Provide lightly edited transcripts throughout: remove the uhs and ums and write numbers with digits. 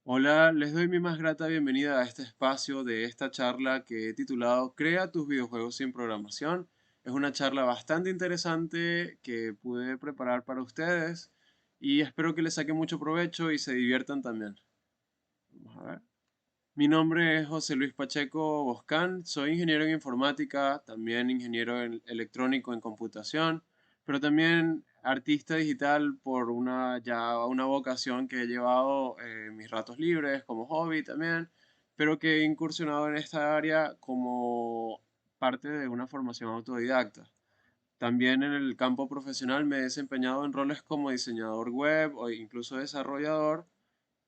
Hola, les doy mi más grata bienvenida a este espacio de esta charla que he titulado Crea tus videojuegos sin programación. Es una charla bastante interesante que pude preparar para ustedes y espero que les saque mucho provecho y se diviertan también. Vamos a ver. Mi nombre es José Luis Pacheco Boscán, soy ingeniero en informática, también ingeniero electrónico en computación, pero también artista digital por una vocación que he llevado en mis ratos libres como hobby también, pero que he incursionado en esta área como parte de una formación autodidacta. También en el campo profesional me he desempeñado en roles como diseñador web o incluso desarrollador,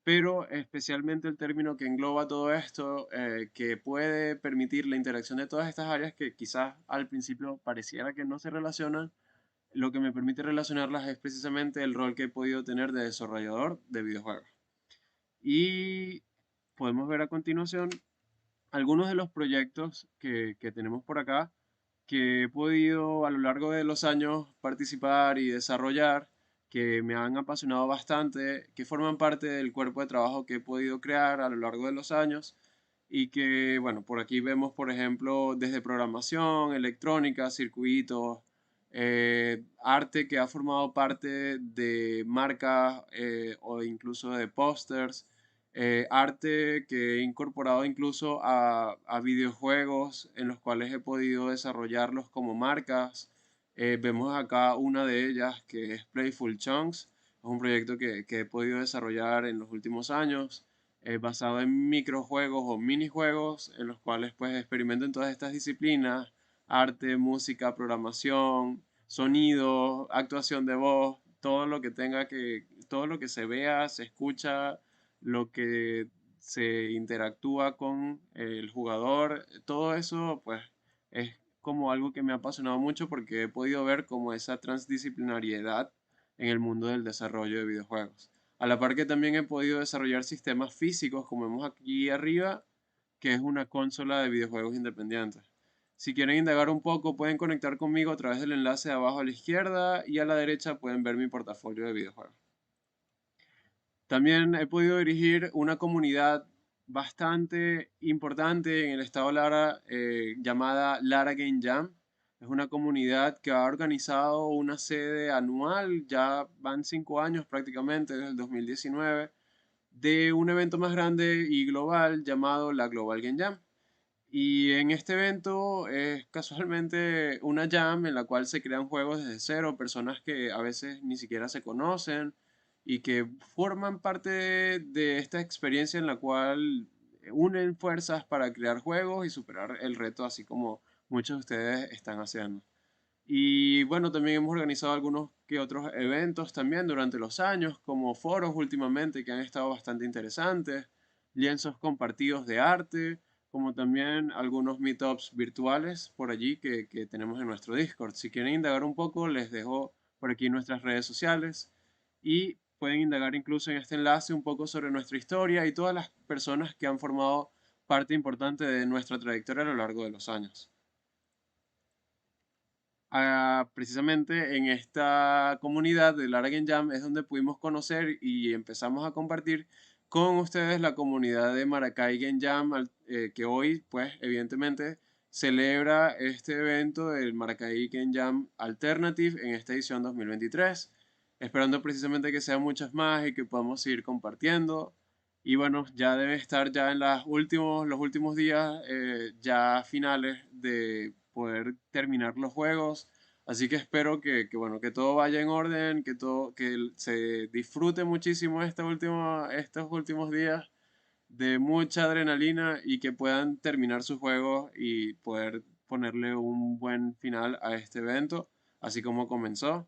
pero especialmente el término que engloba todo esto, que puede permitir la interacción de todas estas áreas que quizás al principio pareciera que no se relacionan, lo que me permite relacionarlas es precisamente el rol que he podido tener de desarrollador de videojuegos. Y podemos ver a continuación algunos de los proyectos que tenemos por acá, que he podido a lo largo de los años participar y desarrollar, que me han apasionado bastante, que forman parte del cuerpo de trabajo que he podido crear a lo largo de los años y que, bueno, por aquí vemos, por ejemplo, desde programación, electrónica, circuitos, arte que ha formado parte de marcas o incluso de pósters, arte que he incorporado incluso a videojuegos en los cuales he podido desarrollarlos como marcas. Vemos acá una de ellas que es Playful Chunks. Es un proyecto que he podido desarrollar en los últimos años, basado en microjuegos o minijuegos en los cuales pues experimento en todas estas disciplinas: arte, música, programación, sonido, actuación de voz, todo lo que se vea, se escucha, lo que se interactúa con el jugador, todo eso pues es como algo que me ha apasionado mucho porque he podido ver como esa transdisciplinariedad en el mundo del desarrollo de videojuegos. A la par que también he podido desarrollar sistemas físicos, como vemos aquí arriba, que es una consola de videojuegos independientes. Si quieren indagar un poco, pueden conectar conmigo a través del enlace de abajo a la izquierda y a la derecha pueden ver mi portafolio de videojuegos. También he podido dirigir una comunidad bastante importante en el estado Lara, llamada Lara Game Jam. Es una comunidad que ha organizado una sede anual, ya van 5 años prácticamente, desde el 2019, de un evento más grande y global llamado la Global Game Jam. Y en este evento es casualmente una jam en la cual se crean juegos desde cero, personas que a veces ni siquiera se conocen y que forman parte de esta experiencia en la cual unen fuerzas para crear juegos y superar el reto, así como muchos de ustedes están haciendo. Y bueno, también hemos organizado algunos que otros eventos también durante los años, como foros últimamente que han estado bastante interesantes, lienzos compartidos de arte, como también algunos meetups virtuales por allí que tenemos en nuestro Discord. Si quieren indagar un poco, les dejo por aquí nuestras redes sociales y pueden indagar incluso en este enlace un poco sobre nuestra historia y todas las personas que han formado parte importante de nuestra trayectoria a lo largo de los años. Precisamente en esta comunidad del Game Jam es donde pudimos conocer y empezamos a compartir con ustedes la comunidad de Maracay Game Jam, que hoy, pues, evidentemente celebra este evento del Maracay Game Jam Alternative en esta edición 2023, esperando precisamente que sean muchas más y que podamos seguir compartiendo. Y bueno, ya debe estar ya en los últimos días, ya finales de poder terminar los juegos. Así que espero bueno, que todo vaya en orden, que se disfrute muchísimo estos últimos días de mucha adrenalina y que puedan terminar sus juegos y poder ponerle un buen final a este evento, así como comenzó.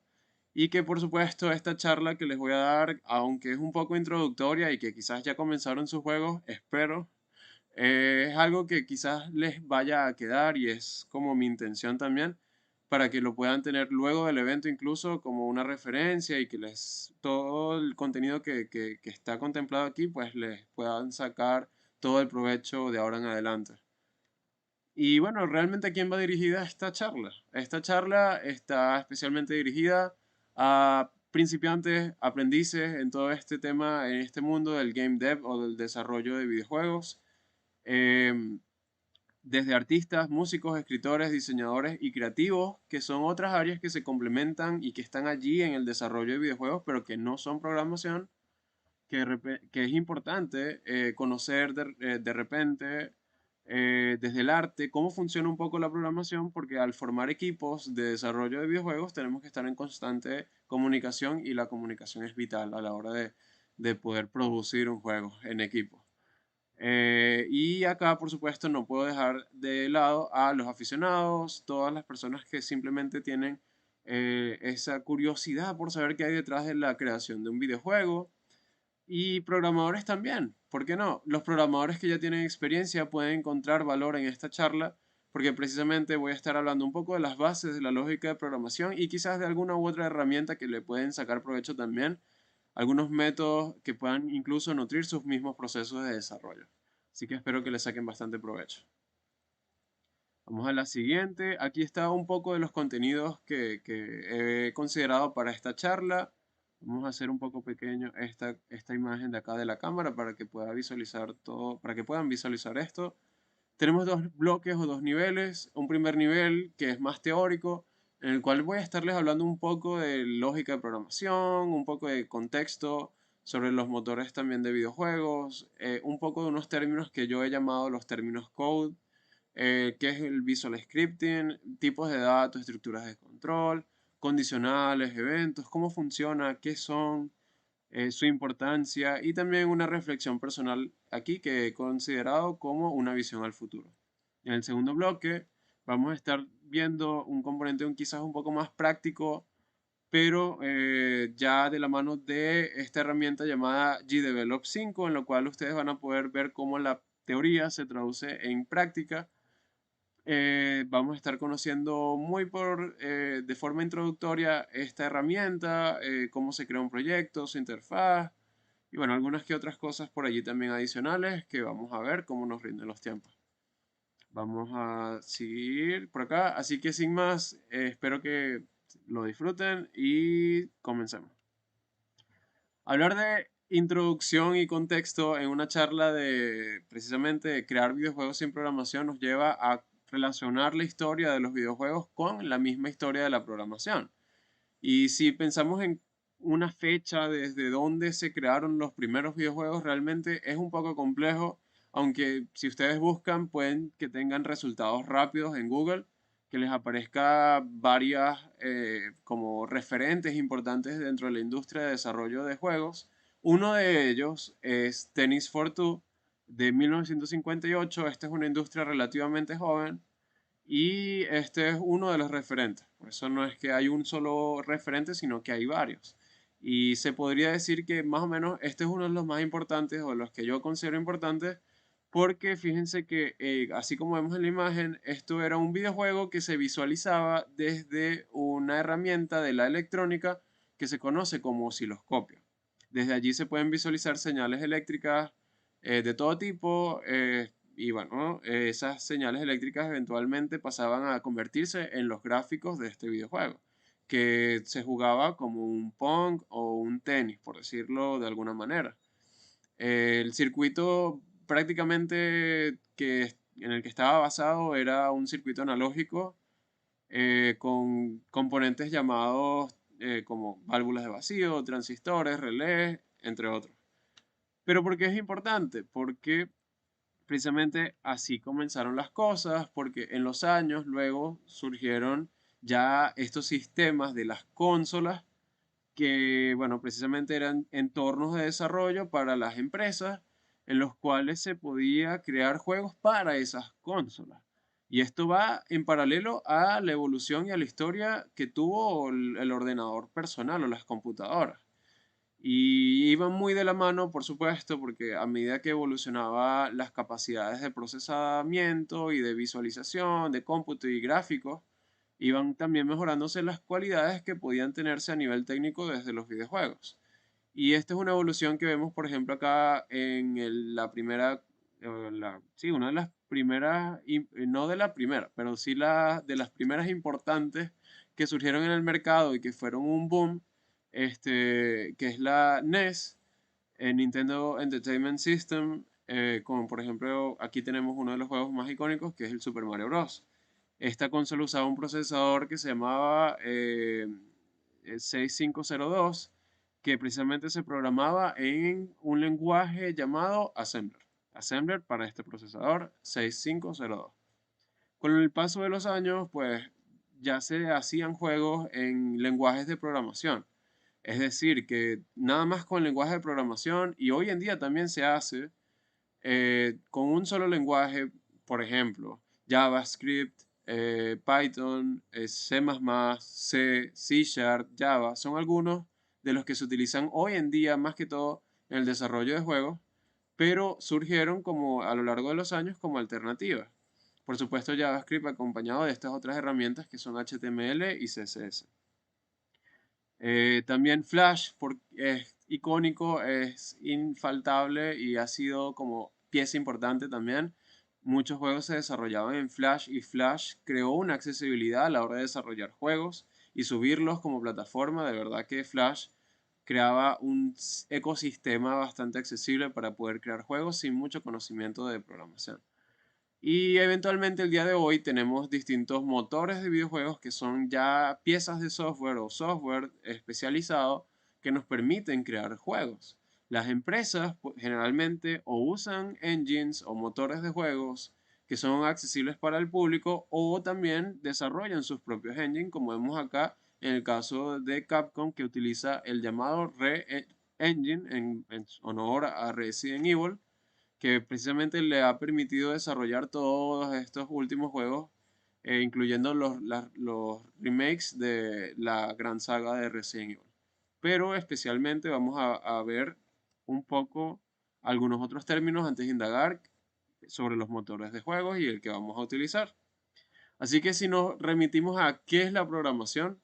Y que por supuesto esta charla que les voy a dar, aunque es un poco introductoria y que quizás ya comenzaron sus juegos, espero, es algo que quizás les vaya a quedar y es como mi intención también, para que lo puedan tener luego del evento incluso como una referencia y que todo el contenido que está contemplado aquí, pues les puedan sacar todo el provecho de ahora en adelante. Y bueno, realmente ¿a quién va dirigida esta charla? Esta charla está especialmente dirigida a principiantes, aprendices en todo este tema, en este mundo del game dev o del desarrollo de videojuegos. Em, Desde artistas, músicos, escritores, diseñadores y creativos, que son otras áreas que se complementan y que están allí en el desarrollo de videojuegos, pero que no son programación, que es importante conocer de repente desde el arte cómo funciona un poco la programación, porque al formar equipos de desarrollo de videojuegos tenemos que estar en constante comunicación y la comunicación es vital a la hora de poder producir un juego en equipo. Y acá, por supuesto, no puedo dejar de lado a los aficionados, todas las personas que simplemente tienen esa curiosidad por saber qué hay detrás de la creación de un videojuego. Y programadores también, ¿por qué no? Los programadores que ya tienen experiencia pueden encontrar valor en esta charla, porque precisamente voy a estar hablando un poco de las bases de la lógica de programación y quizás de alguna u otra herramienta que le pueden sacar provecho también, algunos métodos que puedan incluso nutrir sus mismos procesos de desarrollo. Así que espero que le saquen bastante provecho. Vamos a la siguiente. Aquí está un poco de los contenidos que he considerado para esta charla. Vamos a hacer un poco pequeño esta imagen de acá de la cámara para que pueda visualizar todo, para que puedan visualizar esto. Tenemos dos bloques o dos niveles. Un primer nivel que es más teórico, en el cual voy a estarles hablando un poco de lógica de programación, un poco de contexto sobre los motores también de videojuegos, un poco de unos términos que yo he llamado los términos code, qué es el Visual Scripting, tipos de datos, estructuras de control, condicionales, eventos, cómo funciona, qué son, su importancia y también una reflexión personal aquí que he considerado como una visión al futuro. En el segundo bloque vamos a estar viendo un componente quizás un poco más práctico, pero ya de la mano de esta herramienta llamada GDevelop 5, en lo cual ustedes van a poder ver cómo la teoría se traduce en práctica. Vamos a estar conociendo de forma introductoria esta herramienta, cómo se crea un proyecto, su interfaz y bueno, algunas que otras cosas por allí también adicionales que vamos a ver cómo nos rinden los tiempos. Vamos a seguir por acá, así que sin más, espero que lo disfruten y comencemos. Hablar de introducción y contexto en una charla de precisamente de crear videojuegos sin programación nos lleva a relacionar la historia de los videojuegos con la misma historia de la programación. Y si pensamos en una fecha desde donde se crearon los primeros videojuegos, realmente es un poco complejo, aunque si ustedes buscan pueden que tengan resultados rápidos en Google, que les aparezca varias como referentes importantes dentro de la industria de desarrollo de juegos. Uno de ellos es Tennis for Two de 1958. Esta es una industria relativamente joven y este es uno de los referentes. Por eso no es que hay un solo referente, sino que hay varios. Y se podría decir que más o menos este es uno de los más importantes o de los que yo considero importantes porque fíjense que así como vemos en la imagen, esto era un videojuego que se visualizaba desde una herramienta de la electrónica que se conoce como osciloscopio. Desde allí se pueden visualizar señales eléctricas de todo tipo, y bueno, esas señales eléctricas eventualmente pasaban a convertirse en los gráficos de este videojuego, que se jugaba como un Pong o un tenis, por decirlo de alguna manera. El circuito prácticamente en el que estaba basado era un circuito analógico con componentes llamados como válvulas de vacío, transistores, relés, entre otros. Pero ¿por qué es importante? Porque precisamente así comenzaron las cosas, porque en los años luego surgieron ya estos sistemas de las consolas que, bueno, precisamente eran entornos de desarrollo para las empresas en los cuales se podía crear juegos para esas consolas. Y esto va en paralelo a la evolución y a la historia que tuvo el ordenador personal o las computadoras. Y iban muy de la mano, por supuesto, porque a medida que evolucionaba las capacidades de procesamiento y de visualización, de cómputo y gráficos, iban también mejorándose las cualidades que podían tenerse a nivel técnico desde los videojuegos. Y esta es una evolución que vemos, por ejemplo, acá en la primera, sí, una de las primeras, no de la primera, pero sí de las primeras importantes que surgieron en el mercado y que fueron un boom, que es la NES, Nintendo Entertainment System, como por ejemplo aquí tenemos uno de los juegos más icónicos que es el Super Mario Bros. Esta consola usaba un procesador que se llamaba 6502, que precisamente se programaba en un lenguaje llamado Assembler. Assembler para este procesador 6502. Con el paso de los años, pues ya se hacían juegos en lenguajes de programación. Es decir, que nada más con lenguaje de programación, y hoy en día también se hace con un solo lenguaje, por ejemplo, JavaScript, Python, C++, C, C Sharp, Java, son algunos de los que se utilizan hoy en día más que todo en el desarrollo de juegos, pero surgieron como a lo largo de los años como alternativas. Por supuesto, JavaScript acompañado de estas otras herramientas que son HTML y CSS. También Flash es icónico, es infaltable y ha sido como pieza importante también. Muchos juegos se desarrollaban en Flash y Flash creó una accesibilidad a la hora de desarrollar juegos y subirlos como plataforma. De verdad que Flash creaba un ecosistema bastante accesible para poder crear juegos sin mucho conocimiento de programación. Y eventualmente el día de hoy tenemos distintos motores de videojuegos que son ya piezas de software o software especializado que nos permiten crear juegos. Las empresas generalmente o usan engines o motores de juegos que son accesibles para el público o también desarrollan sus propios engines, como vemos acá en el caso de Capcom, que utiliza el llamado Re-Engine en honor a Resident Evil, que precisamente le ha permitido desarrollar todos estos últimos juegos, incluyendo los remakes de la gran saga de Resident Evil. Pero especialmente vamos a ver un poco algunos otros términos antes de indagar sobre los motores de juegos y el que vamos a utilizar. Así que si nos remitimos a qué es la programación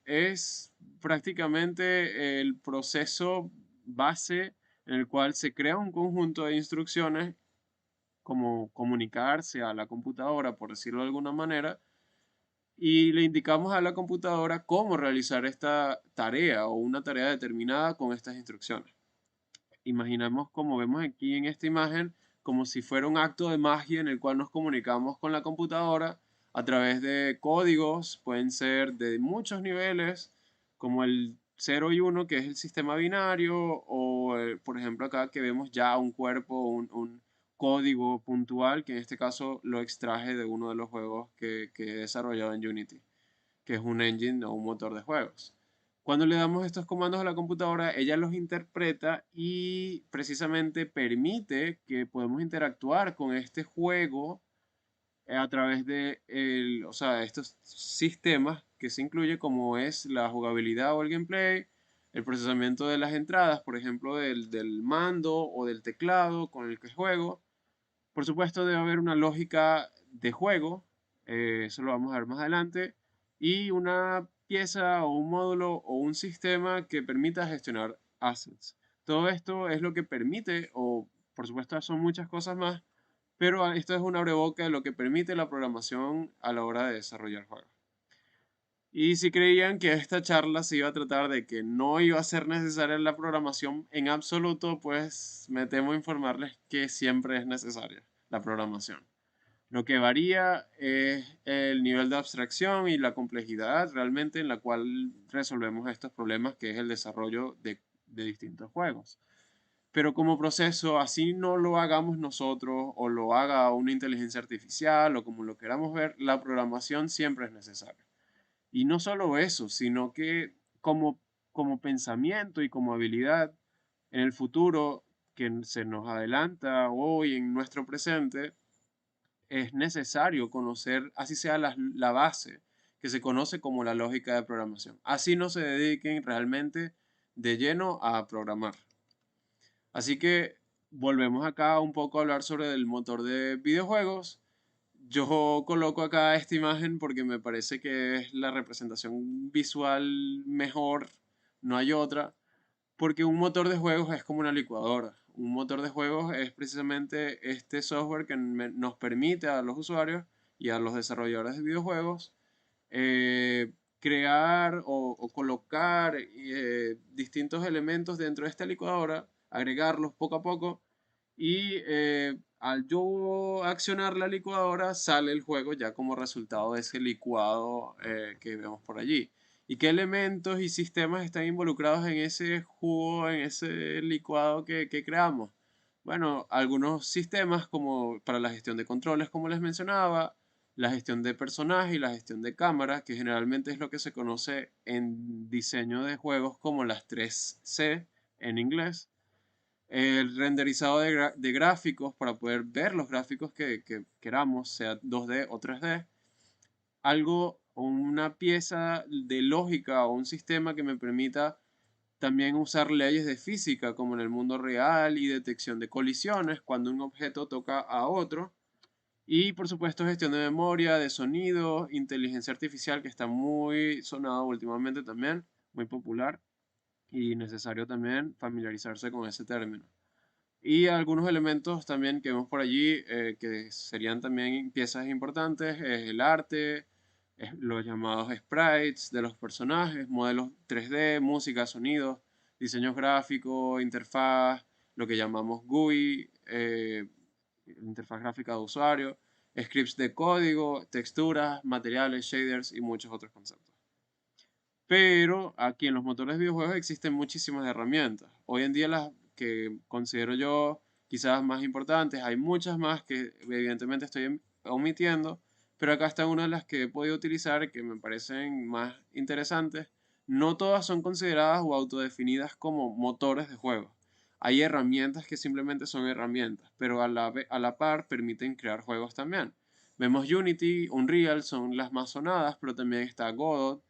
es prácticamente el proceso base en el cual se crea un conjunto de instrucciones como comunicarse a la computadora, por decirlo de alguna manera, y le indicamos a la computadora cómo realizar esta tarea o una tarea determinada con estas instrucciones. Imaginemos, como vemos aquí en esta imagen, como si fuera un acto de magia en el cual nos comunicamos con la computadora a través de códigos, pueden ser de muchos niveles, como el 0 y 1, que es el sistema binario, o por ejemplo acá que vemos ya un cuerpo, un código puntual, que en este caso lo extraje de uno de los juegos que he desarrollado en Unity, que es un engine o un motor de juegos. Cuando le damos estos comandos a la computadora, ella los interpreta y precisamente permite que podamos interactuar con este juego a través de o sea, estos sistemas que se incluye como es la jugabilidad o el gameplay, el procesamiento de las entradas, por ejemplo, del mando o del teclado con el que juego. Por supuesto, debe haber una lógica de juego, eso lo vamos a ver más adelante, y una pieza o un módulo o un sistema que permita gestionar assets. Todo esto es lo que permite, o por supuesto son muchas cosas más, pero esto es una abreboca de lo que permite la programación a la hora de desarrollar juegos. Y si creían que esta charla se iba a tratar de que no iba a ser necesaria la programación en absoluto, pues me temo informarles que siempre es necesaria la programación. Lo que varía es el nivel de abstracción y la complejidad realmente en la cual resolvemos estos problemas, que es el desarrollo de distintos juegos. Pero como proceso, así no lo hagamos nosotros o lo haga una inteligencia artificial o como lo queramos ver, la programación siempre es necesaria. Y no solo eso, sino que como pensamiento y como habilidad en el futuro que se nos adelanta hoy en nuestro presente, es necesario conocer, así sea la base, que se conoce como la lógica de programación. Así no se dediquen realmente de lleno a programar. Así que volvemos acá un poco a hablar sobre el motor de videojuegos. Yo coloco acá esta imagen porque me parece que es la representación visual mejor, no hay otra, porque un motor de juegos es como una licuadora. Un motor de juegos es precisamente este software que nos permite a los usuarios y a los desarrolladores de videojuegos crear o colocar distintos elementos dentro de esta licuadora, agregarlos poco a poco y al yo accionar la licuadora sale el juego ya como resultado de ese licuado que vemos por allí. ¿Y qué elementos y sistemas están involucrados en ese jugo, en ese licuado que creamos? Bueno, algunos sistemas como para la gestión de controles, como les mencionaba, la gestión de personajes y la gestión de cámara, que generalmente es lo que se conoce en diseño de juegos como las 3C en inglés. El renderizado de gráficos para poder ver los gráficos que queramos, sea 2D o 3D. Algo o una pieza de lógica o un sistema que me permita también usar leyes de física como en el mundo real y detección de colisiones cuando un objeto toca a otro. Y por supuesto gestión de memoria, de sonido, inteligencia artificial que está muy sonado últimamente también, muy popular y necesario también familiarizarse con ese término. Y algunos elementos también que vemos por allí que serían también piezas importantes, es el arte, es los llamados sprites de los personajes, modelos 3D, música, sonidos, diseños gráficos, interfaz, lo que llamamos GUI, interfaz gráfica de usuario, scripts de código, texturas, materiales, shaders y muchos otros conceptos. Pero aquí en los motores de videojuegos existen muchísimas herramientas. Hoy en día las que considero yo quizás más importantes, hay muchas más que evidentemente estoy omitiendo, pero acá está una de las que he podido utilizar que me parecen más interesantes. No todas son consideradas o autodefinidas como motores de juego. Hay herramientas que simplemente son herramientas, pero a la par permiten crear juegos también. Vemos Unity, Unreal, son las más sonadas, pero también está Godot,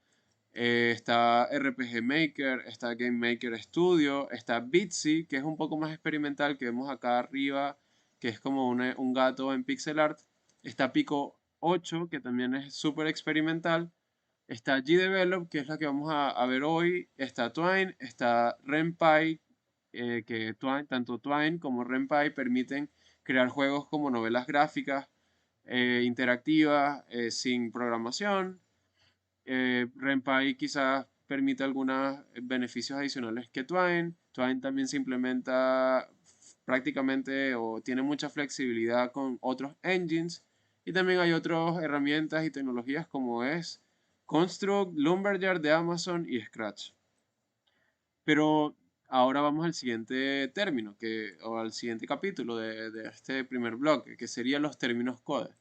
está RPG Maker, está Game Maker Studio, está Bitsy, que es un poco más experimental, que vemos acá arriba, que es como un gato en pixel art. Está Pico 8, que también es súper experimental. Está GDevelop, que es la que vamos a ver hoy. Está Twine, está RenPy, que tanto Twine como RenPy permiten crear juegos como novelas gráficas interactivas sin programación. RenPy quizás permite algunos beneficios adicionales que Twine. Twine también se implementa prácticamente o tiene mucha flexibilidad con otros engines. Y también hay otras herramientas y tecnologías como es Construct, Lumberyard de Amazon y Scratch. Pero ahora vamos al siguiente término, o al siguiente capítulo de este primer bloque, que serían los términos code.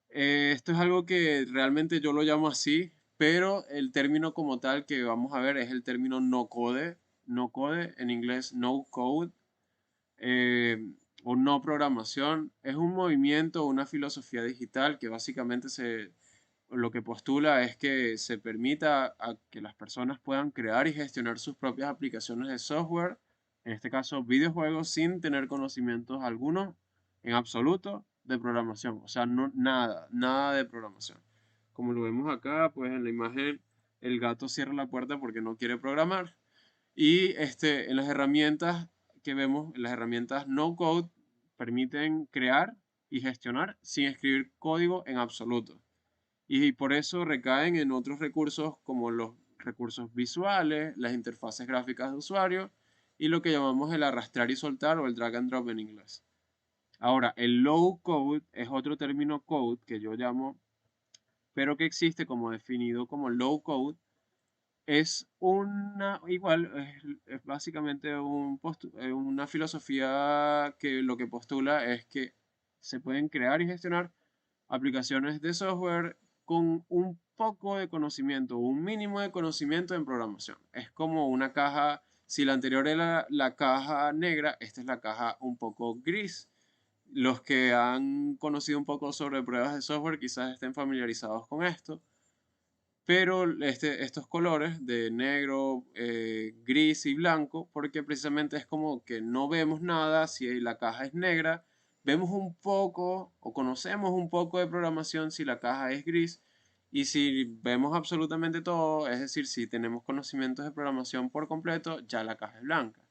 Esto es algo que realmente yo lo llamo así, pero el término como tal que vamos a ver es el término no code, no code, en inglés no code, eh, o no programación. Es un movimiento, una filosofía digital que básicamente lo que postula es que se permita a que las personas puedan crear y gestionar sus propias aplicaciones de software, en este caso videojuegos, sin tener conocimientos algunos en absoluto de programación. O sea, no, nada, nada de programación. Como lo vemos acá, pues en la imagen el gato cierra la puerta porque no quiere programar. Y en las herramientas que vemos, las herramientas no code permiten crear y gestionar sin escribir código en absoluto. Y por eso recaen en otros recursos como los recursos visuales, las interfaces gráficas de usuario y lo que llamamos el arrastrar y soltar o el drag and drop en inglés. Ahora, el low code es otro término code que yo llamo, pero que existe como definido como low code. Es es básicamente una filosofía que lo que postula es que se pueden crear y gestionar aplicaciones de software con un poco de conocimiento, un mínimo de conocimiento en programación. Es como una caja, si la anterior era la caja negra, esta es la caja un poco gris. Los que han conocido un poco sobre pruebas de software quizás estén familiarizados con esto, pero estos colores de negro, gris y blanco, porque precisamente es como que no vemos nada si la caja es negra, vemos un poco o conocemos un poco de programación si la caja es gris, y si vemos absolutamente todo, es decir, si tenemos conocimientos de programación por completo, ya la caja es blanca.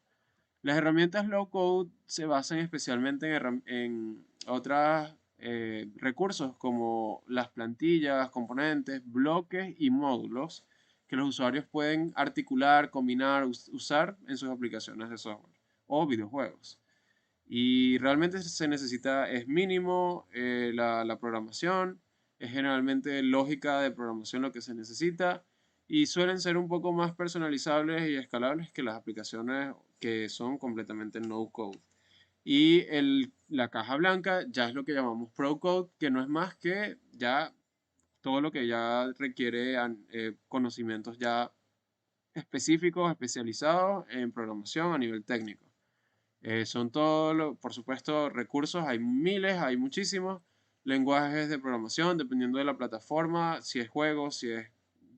Las herramientas low code se basan especialmente en otras recursos como las plantillas, componentes, bloques y módulos que los usuarios pueden articular, combinar, usar en sus aplicaciones de software o videojuegos. Y realmente se necesita, es mínimo la programación, es generalmente lógica de programación lo que se necesita y suelen ser un poco más personalizables y escalables que las aplicaciones que son completamente no code. Y la caja blanca ya es lo que llamamos Pro Code, que no es más que ya todo lo que ya requiere conocimientos ya específicos, especializados en programación a nivel técnico. Son todos, por supuesto, recursos, hay miles, hay muchísimos lenguajes de programación, dependiendo de la plataforma, si es juegos, si es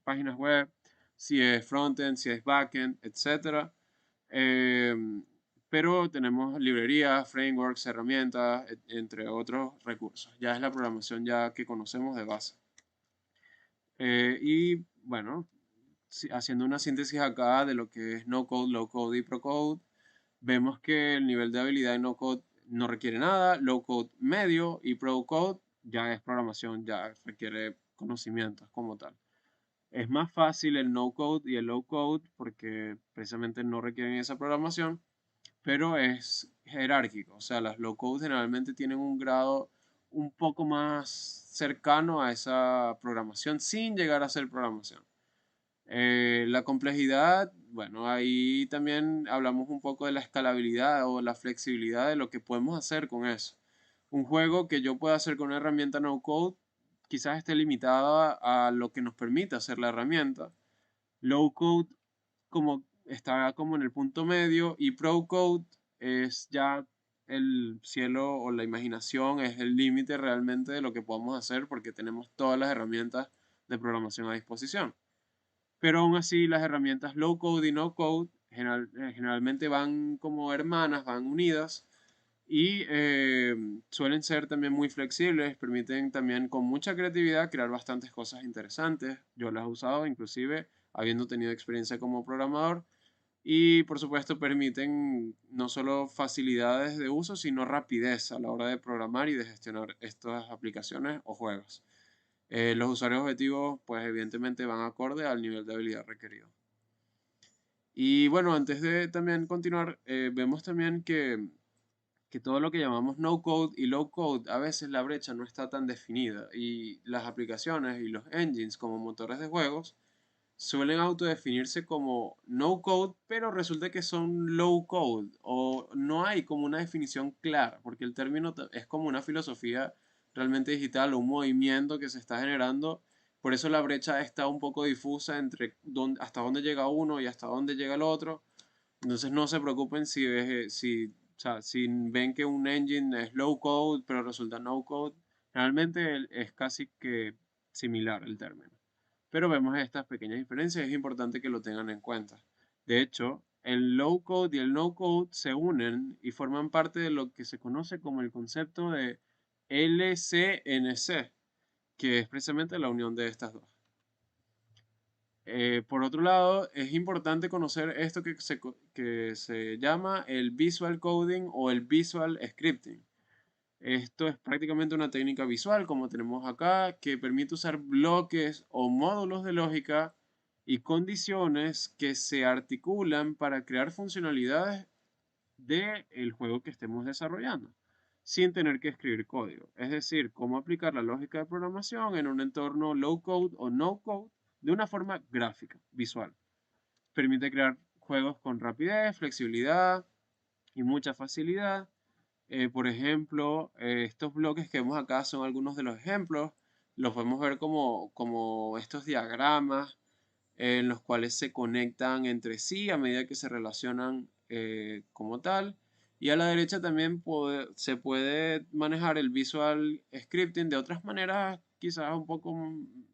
páginas web, si es frontend, si es backend, etc. Pero tenemos librerías, frameworks, herramientas, entre otros recursos. Ya es la programación ya que conocemos de base. Y bueno, haciendo una síntesis acá de lo que es no code, low code y pro code, vemos que el nivel de habilidad en no code no requiere nada, low code medio y pro code ya es programación, ya requiere conocimientos como tal. Es más fácil el no code y el low code porque precisamente no requieren esa programación, pero es jerárquico. O sea, las low code generalmente tienen un grado un poco más cercano a esa programación sin llegar a ser programación. La complejidad, bueno, ahí también hablamos un poco de la escalabilidad o la flexibilidad de lo que podemos hacer con eso. Un juego que yo pueda hacer con una herramienta no code quizás esté limitada a lo que nos permite hacer la herramienta. Low code como está como en el punto medio y pro code es ya el cielo o la imaginación, es el límite realmente de lo que podemos hacer porque tenemos todas las herramientas de programación a disposición. Pero aún así las herramientas low code y no code generalmente van como hermanas, van unidas y suelen ser también muy flexibles, permiten también con mucha creatividad crear bastantes cosas interesantes. Yo las he usado inclusive habiendo tenido experiencia como programador y por supuesto permiten no solo facilidades de uso, sino rapidez a la hora de programar y de gestionar estas aplicaciones o juegos. Los usuarios objetivos pues evidentemente van acorde al nivel de habilidad requerido. Y bueno, antes de también continuar, vemos también que todo lo que llamamos no code y low code, a veces la brecha no está tan definida y las aplicaciones y los engines como motores de juegos suelen autodefinirse como no code, pero resulta que son low code o no hay como una definición clara, porque el término es como una filosofía realmente digital o un movimiento que se está generando. Por eso la brecha está un poco difusa entre hasta dónde llega uno y hasta dónde llega el otro. Entonces no se preocupen o sea, si ven que un engine es low code, pero resulta no code. Realmente es casi que similar el término. Pero vemos estas pequeñas diferencias y es importante que lo tengan en cuenta. De hecho, el low code y el no code se unen y forman parte de lo que se conoce como el concepto de LCNC, que es precisamente la unión de estas dos. Por otro lado, es importante conocer esto que se llama el visual coding o el visual scripting. Esto es prácticamente una técnica visual, como tenemos acá, que permite usar bloques o módulos de lógica y condiciones que se articulan para crear funcionalidades del juego que estemos desarrollando, sin tener que escribir código. Es decir, cómo aplicar la lógica de programación en un entorno low code o no code de una forma gráfica, visual. Permite crear juegos con rapidez, flexibilidad y mucha facilidad. Por ejemplo, estos bloques que vemos acá son algunos de los ejemplos. Los podemos ver como estos diagramas en los cuales se conectan entre sí a medida que se relacionan como tal. Y a la derecha también se puede manejar el visual scripting de otras maneras, quizás un poco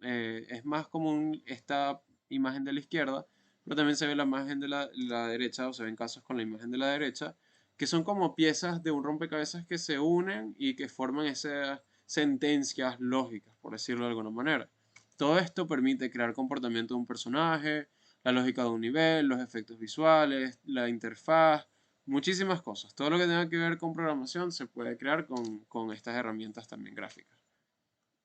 es más común esta imagen de la izquierda, pero también se ve la imagen de la derecha, o se ven casos con la imagen de la derecha, que son como piezas de un rompecabezas que se unen y que forman esas sentencias lógicas, por decirlo de alguna manera. Todo esto permite crear comportamiento de un personaje, la lógica de un nivel, los efectos visuales, la interfaz, muchísimas cosas. Todo lo que tenga que ver con programación se puede crear con estas herramientas también gráficas.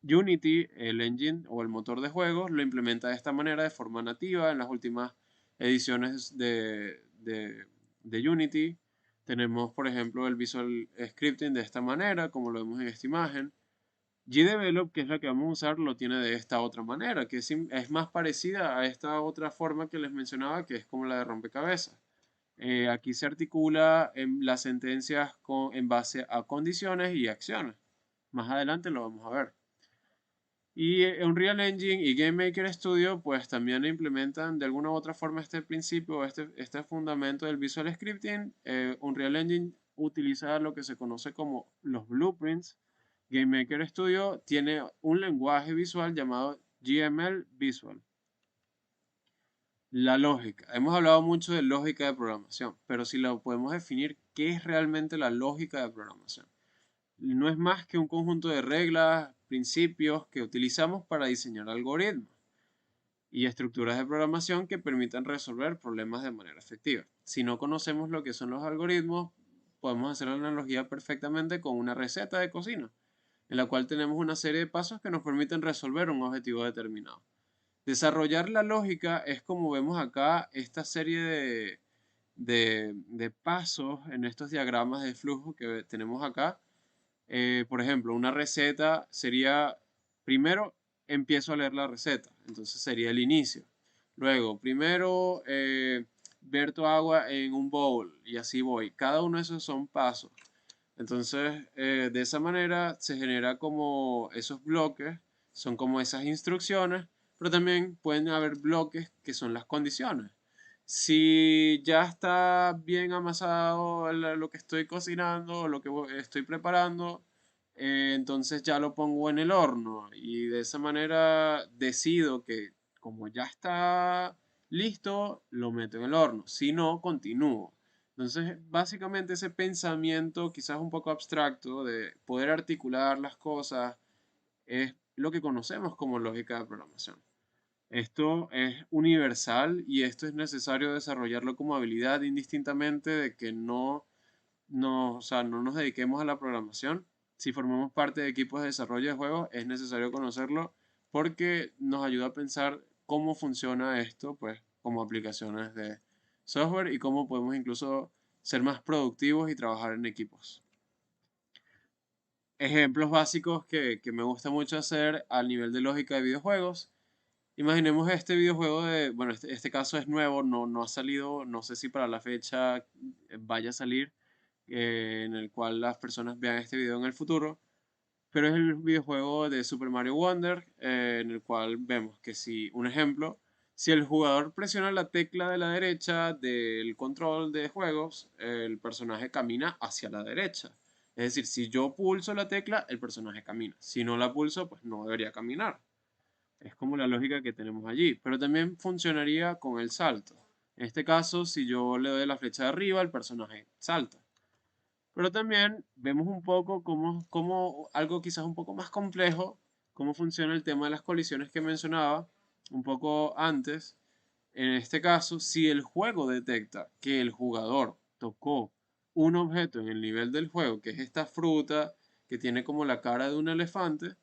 Unity, el engine o el motor de juegos, lo implementa de esta manera de forma nativa en las últimas ediciones de Unity. Tenemos, por ejemplo, el Visual Scripting de esta manera, como lo vemos en esta imagen. GDevelop, que es la que vamos a usar, lo tiene de esta otra manera, que es más parecida a esta otra forma que les mencionaba, que es como la de rompecabezas. Aquí se articula en las sentencias en base a condiciones y acciones. Más adelante lo vamos a ver. Y Unreal Engine y Game Maker Studio pues también implementan de alguna u otra forma este principio, este fundamento del Visual Scripting. Unreal Engine utiliza lo que se conoce como los blueprints. Game Maker Studio tiene un lenguaje visual llamado GML Visual. La lógica. Hemos hablado mucho de lógica de programación, pero si lo podemos definir, ¿qué es realmente la lógica de programación? No es más que un conjunto de reglas, principios que utilizamos para diseñar algoritmos y estructuras de programación que permitan resolver problemas de manera efectiva. Si no conocemos lo que son los algoritmos, podemos hacer la analogía perfectamente con una receta de cocina, en la cual tenemos una serie de pasos que nos permiten resolver un objetivo determinado. Desarrollar la lógica es como vemos acá esta serie de pasos en estos diagramas de flujo que tenemos acá. Por ejemplo, una receta sería, primero empiezo a leer la receta, entonces sería el inicio. Luego, primero verto agua en un bowl y así voy. Cada uno de esos son pasos. Entonces, de esa manera se genera como esos bloques, son como esas instrucciones, pero también pueden haber bloques que son las condiciones. Si ya está bien amasado lo que estoy cocinando, lo que estoy preparando, entonces ya lo pongo en el horno y de esa manera decido que como ya está listo, lo meto en el horno. Si no, continúo. Entonces, básicamente ese pensamiento quizás un poco abstracto de poder articular las cosas es lo que conocemos como lógica de programación. Esto es universal y esto es necesario desarrollarlo como habilidad indistintamente de que o sea, no nos dediquemos a la programación. Si formamos parte de equipos de desarrollo de juegos, es necesario conocerlo porque nos ayuda a pensar cómo funciona esto, pues, como aplicaciones de software y cómo podemos incluso ser más productivos y trabajar en equipos. Ejemplos básicos que me gusta mucho hacer al nivel de lógica de videojuegos. Imaginemos este videojuego bueno, este caso es nuevo, no ha salido, no sé si para la fecha vaya a salir, en el cual las personas vean este video en el futuro, pero es el videojuego de Super Mario Wonder, en el cual vemos que si, un ejemplo, si el jugador presiona la tecla de la derecha del control de juegos, el personaje camina hacia la derecha. Es decir, si yo pulso la tecla, el personaje camina. Si no la pulso, pues no debería caminar. Es como la lógica que tenemos allí, pero también funcionaría con el salto. En este caso, si yo le doy la flecha de arriba, el personaje salta. Pero también vemos un poco cómo algo quizás un poco más complejo, cómo funciona el tema de las colisiones que mencionaba un poco antes. En este caso, si el juego detecta que el jugador tocó un objeto en el nivel del juego, que es esta fruta que tiene como la cara de un elefante,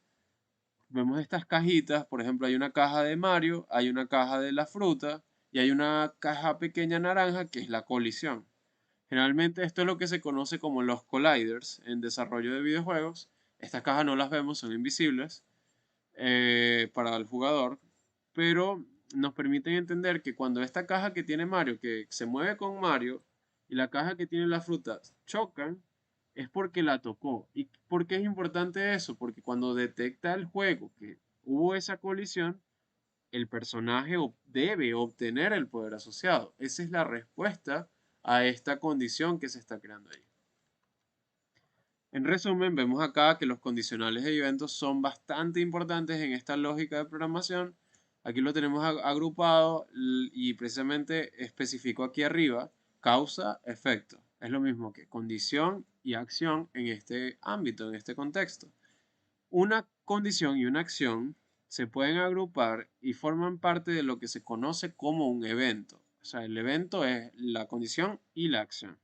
vemos estas cajitas, por ejemplo, hay una caja de Mario, hay una caja de la fruta y hay una caja pequeña naranja que es la colisión. Generalmente esto es lo que se conoce como los colliders en desarrollo de videojuegos. Estas cajas no las vemos, son invisibles para el jugador, pero nos permiten entender que cuando esta caja que tiene Mario, que se mueve con Mario, y la caja que tiene la fruta chocan, es porque la tocó. ¿Y por qué es importante eso? Porque cuando detecta el juego que hubo esa colisión, el personaje debe obtener el poder asociado. Esa es la respuesta a esta condición que se está creando ahí. En resumen, vemos acá que los condicionales de eventos son bastante importantes en esta lógica de programación. Aquí lo tenemos agrupado y precisamente especifico aquí arriba causa, efecto. Es lo mismo que condición y acción en este ámbito, en este contexto. Una condición y una acción se pueden agrupar y forman parte de lo que se conoce como un evento. O sea, el evento es la condición y la acción.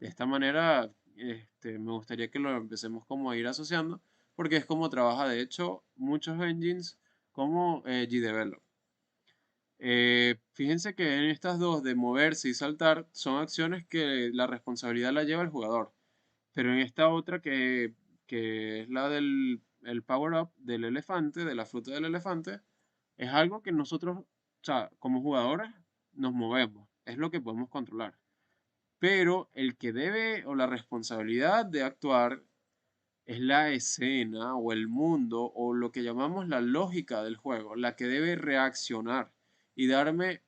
De esta manera, me gustaría que lo empecemos como a ir asociando, porque es como trabaja de hecho muchos engines como GDevelop. Fíjense que en estas dos de moverse y saltar son acciones que la responsabilidad la lleva el jugador. Pero en esta otra que es la del el power up del elefante, de la fruta del elefante, es algo que nosotros, o sea, como jugadores, nos movemos. Es lo que podemos controlar. Pero el que debe o la responsabilidad de actuar es la escena o el mundo o lo que llamamos la lógica del juego, la que debe reaccionar y darme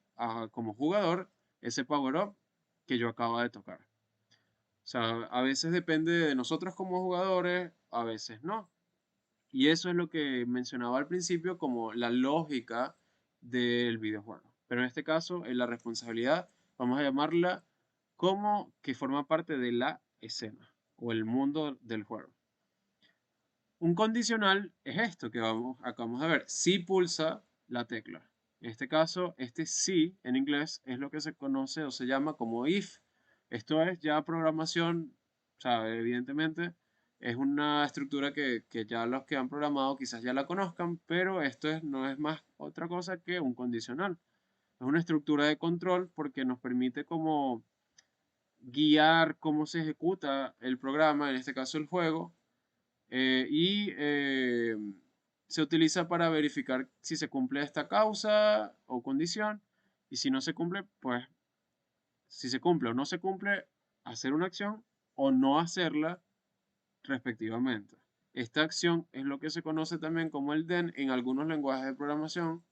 como jugador ese power up que yo acabo de tocar. O sea, a veces depende de nosotros como jugadores, a veces no. Y eso es lo que mencionaba al principio como la lógica del videojuego. Pero en este caso, en la responsabilidad, vamos a llamarla como que forma parte de la escena o el mundo del juego. Un condicional es esto que acabamos de ver. Si pulsa la tecla. En este caso, este si en inglés es lo que se conoce o se llama como if. Esto es ya programación, o sea, evidentemente es una estructura que ya los que han programado quizás ya la conozcan, pero no es más otra cosa que un condicional. Es una estructura de control porque nos permite como guiar cómo se ejecuta el programa, en este caso el juego, y se utiliza para verificar si se cumple esta causa o condición. Y si no se cumple, pues si se cumple o no se cumple, hacer una acción o no hacerla respectivamente. Esta acción es lo que se conoce también como el DEN en algunos lenguajes de programación.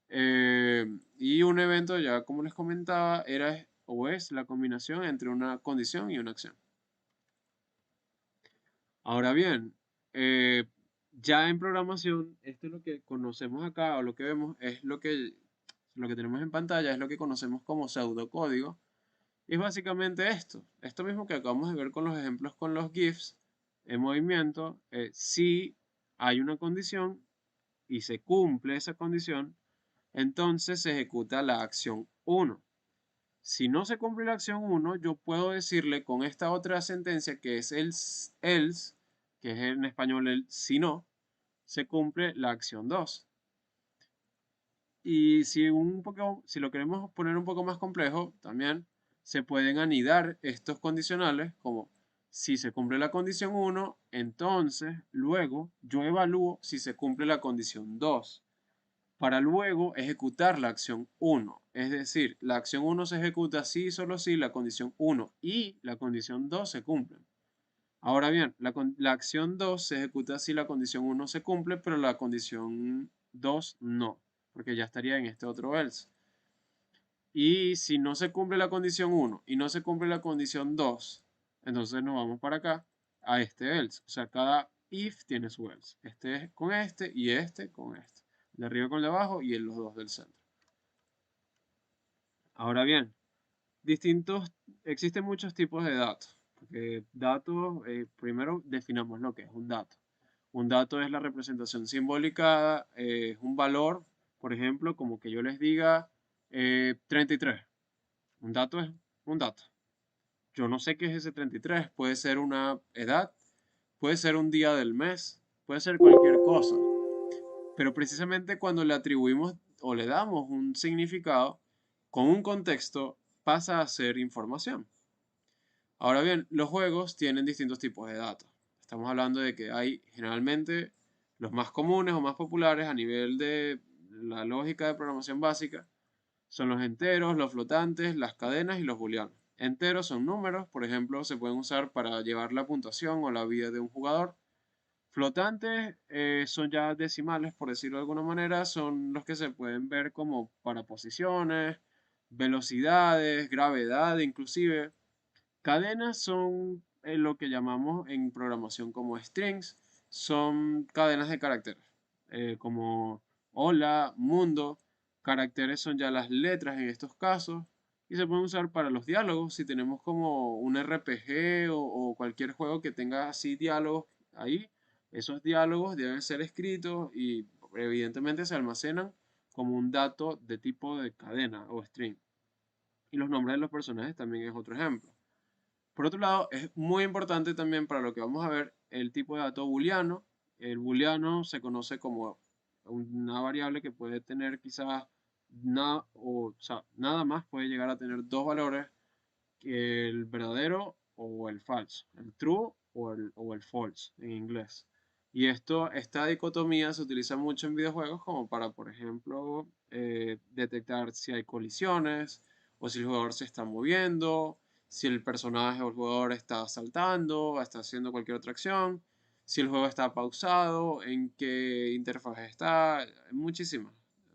Y un evento, ya como les comentaba, era o es la combinación entre una condición y una acción. Ahora bien, ya en programación, esto es lo que conocemos acá, o lo que vemos, es lo que tenemos en pantalla, es lo que conocemos como pseudocódigo. Y es básicamente esto mismo que acabamos de ver con los ejemplos con los GIFs en movimiento. Si hay una condición y se cumple esa condición, entonces se ejecuta la acción 1. Si no se cumple la acción 1, yo puedo decirle con esta otra sentencia que es el else, que es en español el si no, se cumple la acción 2. Y si lo queremos poner un poco más complejo, también se pueden anidar estos condicionales como si se cumple la condición 1, entonces luego yo evalúo si se cumple la condición 2 para luego ejecutar la acción 1. Es decir, la acción 1 se ejecuta si y solo si la condición 1 y la condición 2 se cumplen. Ahora bien, la acción 2 se ejecuta si la condición 1 se cumple, pero la condición 2 no, porque ya estaría en este otro else. Y si no se cumple la condición 1 y no se cumple la condición 2, entonces nos vamos para acá a este else. O sea, cada if tiene su else. Este es con este y este con este. El de arriba con el de abajo y los dos del centro. Ahora bien, existen muchos tipos de datos. Porque datos, primero definamos lo que es un dato. Un dato es la representación simbólica, es un valor, por ejemplo, como que yo les diga 33. Un dato es un dato. Yo no sé qué es ese 33. Puede ser una edad, puede ser un día del mes, puede ser cualquier cosa. Pero precisamente cuando le atribuimos o le damos un significado, con un contexto pasa a ser información. Ahora bien, los juegos tienen distintos tipos de datos. Estamos hablando de que hay generalmente los más comunes o más populares a nivel de la lógica de programación básica son los enteros, los flotantes, las cadenas y los booleanos. Enteros son números, por ejemplo, se pueden usar para llevar la puntuación o la vida de un jugador. Flotantes son ya decimales, por decirlo de alguna manera, son los que se pueden ver como para posiciones, velocidades, gravedad inclusive. Cadenas son lo que llamamos en programación como strings, son cadenas de caracteres, como hola, mundo. Caracteres son ya las letras en estos casos y se pueden usar para los diálogos. Si tenemos como un RPG o cualquier juego que tenga así diálogos ahí, esos diálogos deben ser escritos y evidentemente se almacenan como un dato de tipo de cadena o string. Y los nombres de los personajes también es otro ejemplo. Por otro lado, es muy importante también para lo que vamos a ver el tipo de dato booleano. El booleano se conoce como una variable que puede tener quizás nada, o sea, nada más puede llegar a tener dos valores, el verdadero o el falso, el true o el false en inglés. Y esta dicotomía se utiliza mucho en videojuegos como para, por ejemplo, detectar si hay colisiones o si el jugador se está moviendo, si el personaje o el jugador está saltando, está haciendo cualquier otra acción, si el juego está pausado, en qué interfaz está. Hay muchísimas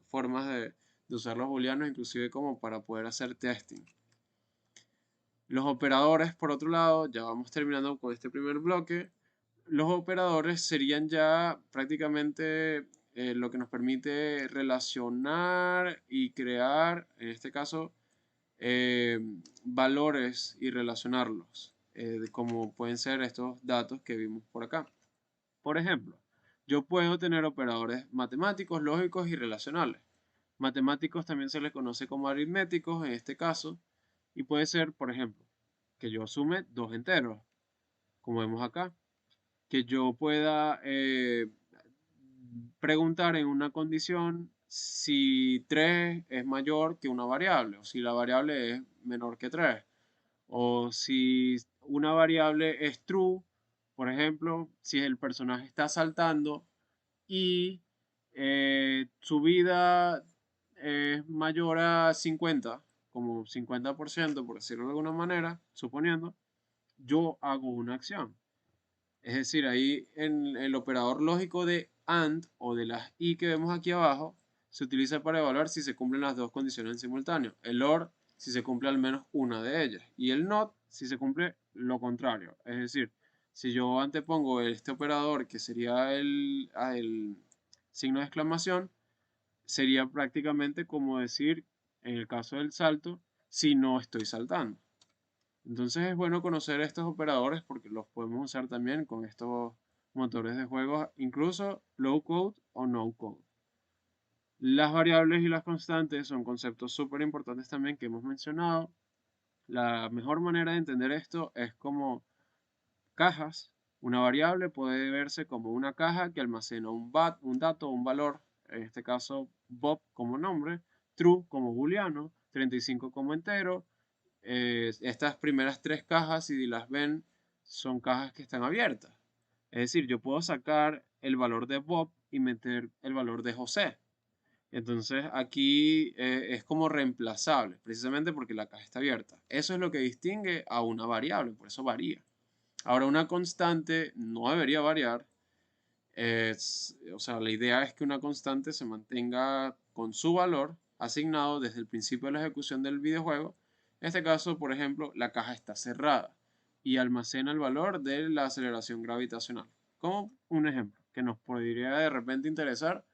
formas de usar los booleanos, inclusive como para poder hacer testing. Los operadores, por otro lado, ya vamos terminando con este primer bloque. Los operadores serían ya prácticamente lo que nos permite relacionar y crear, en este caso, eh, valores y relacionarlos, como pueden ser estos datos que vimos por acá. Por ejemplo, yo puedo tener operadores matemáticos, lógicos y relacionales. Matemáticos también se les conoce como aritméticos en este caso, y puede ser, por ejemplo, que yo sume dos enteros, como vemos acá, que yo pueda preguntar en una condición si 3 es mayor que una variable, o si la variable es menor que 3, o si una variable es true, por ejemplo, si el personaje está saltando y su vida es mayor a 50, como 50%, por decirlo de alguna manera, suponiendo, yo hago una acción. Es decir, ahí en el operador lógico de AND o de las I que vemos aquí abajo, se utiliza para evaluar si se cumplen las dos condiciones en simultáneo. El OR si se cumple al menos una de ellas. Y el NOT si se cumple lo contrario. Es decir, si yo antepongo este operador que sería el signo de exclamación, sería prácticamente como decir, en el caso del salto, si no estoy saltando. Entonces es bueno conocer estos operadores porque los podemos usar también con estos motores de juegos, incluso low code o no code. Las variables y las constantes son conceptos súper importantes también que hemos mencionado. La mejor manera de entender esto es como cajas. Una variable puede verse como una caja que almacena un dato, un valor, en este caso Bob como nombre, true como booleano, 35 como entero. Estas primeras tres cajas, si las ven, son cajas que están abiertas. Es decir, yo puedo sacar el valor de Bob y meter el valor de José. Entonces aquí es como reemplazable, precisamente porque la caja está abierta. Eso es lo que distingue a una variable, por eso varía. Ahora, una constante no debería variar. O sea, la idea es que una constante se mantenga con su valor asignado desde el principio de la ejecución del videojuego. En este caso, por ejemplo, la caja está cerrada y almacena el valor de la aceleración gravitacional. Como un ejemplo que nos podría de repente interesar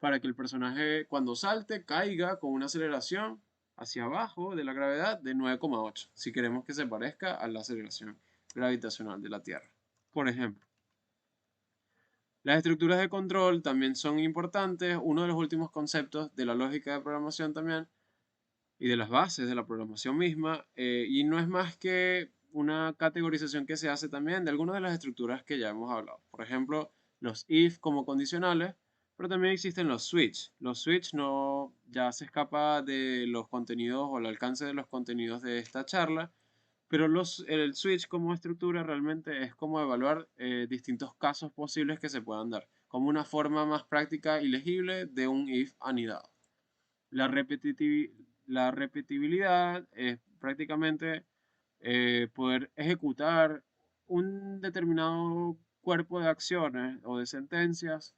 para que el personaje cuando salte caiga con una aceleración hacia abajo de la gravedad de 9,8, si queremos que se parezca a la aceleración gravitacional de la Tierra. Por ejemplo, las estructuras de control también son importantes. Uno de los últimos conceptos de la lógica de programación también y de las bases de la programación misma. Y no es más que una categorización que se hace también de algunas de las estructuras que ya hemos hablado. Por ejemplo, los if como condicionales, pero también existen los switch. Los switch no ya se escapa de los contenidos o el alcance de los contenidos de esta charla, pero el switch como estructura realmente es como evaluar distintos casos posibles que se puedan dar, como una forma más práctica y legible de un if anidado. La, la repetibilidad es prácticamente poder ejecutar un determinado cuerpo de acciones o de sentencias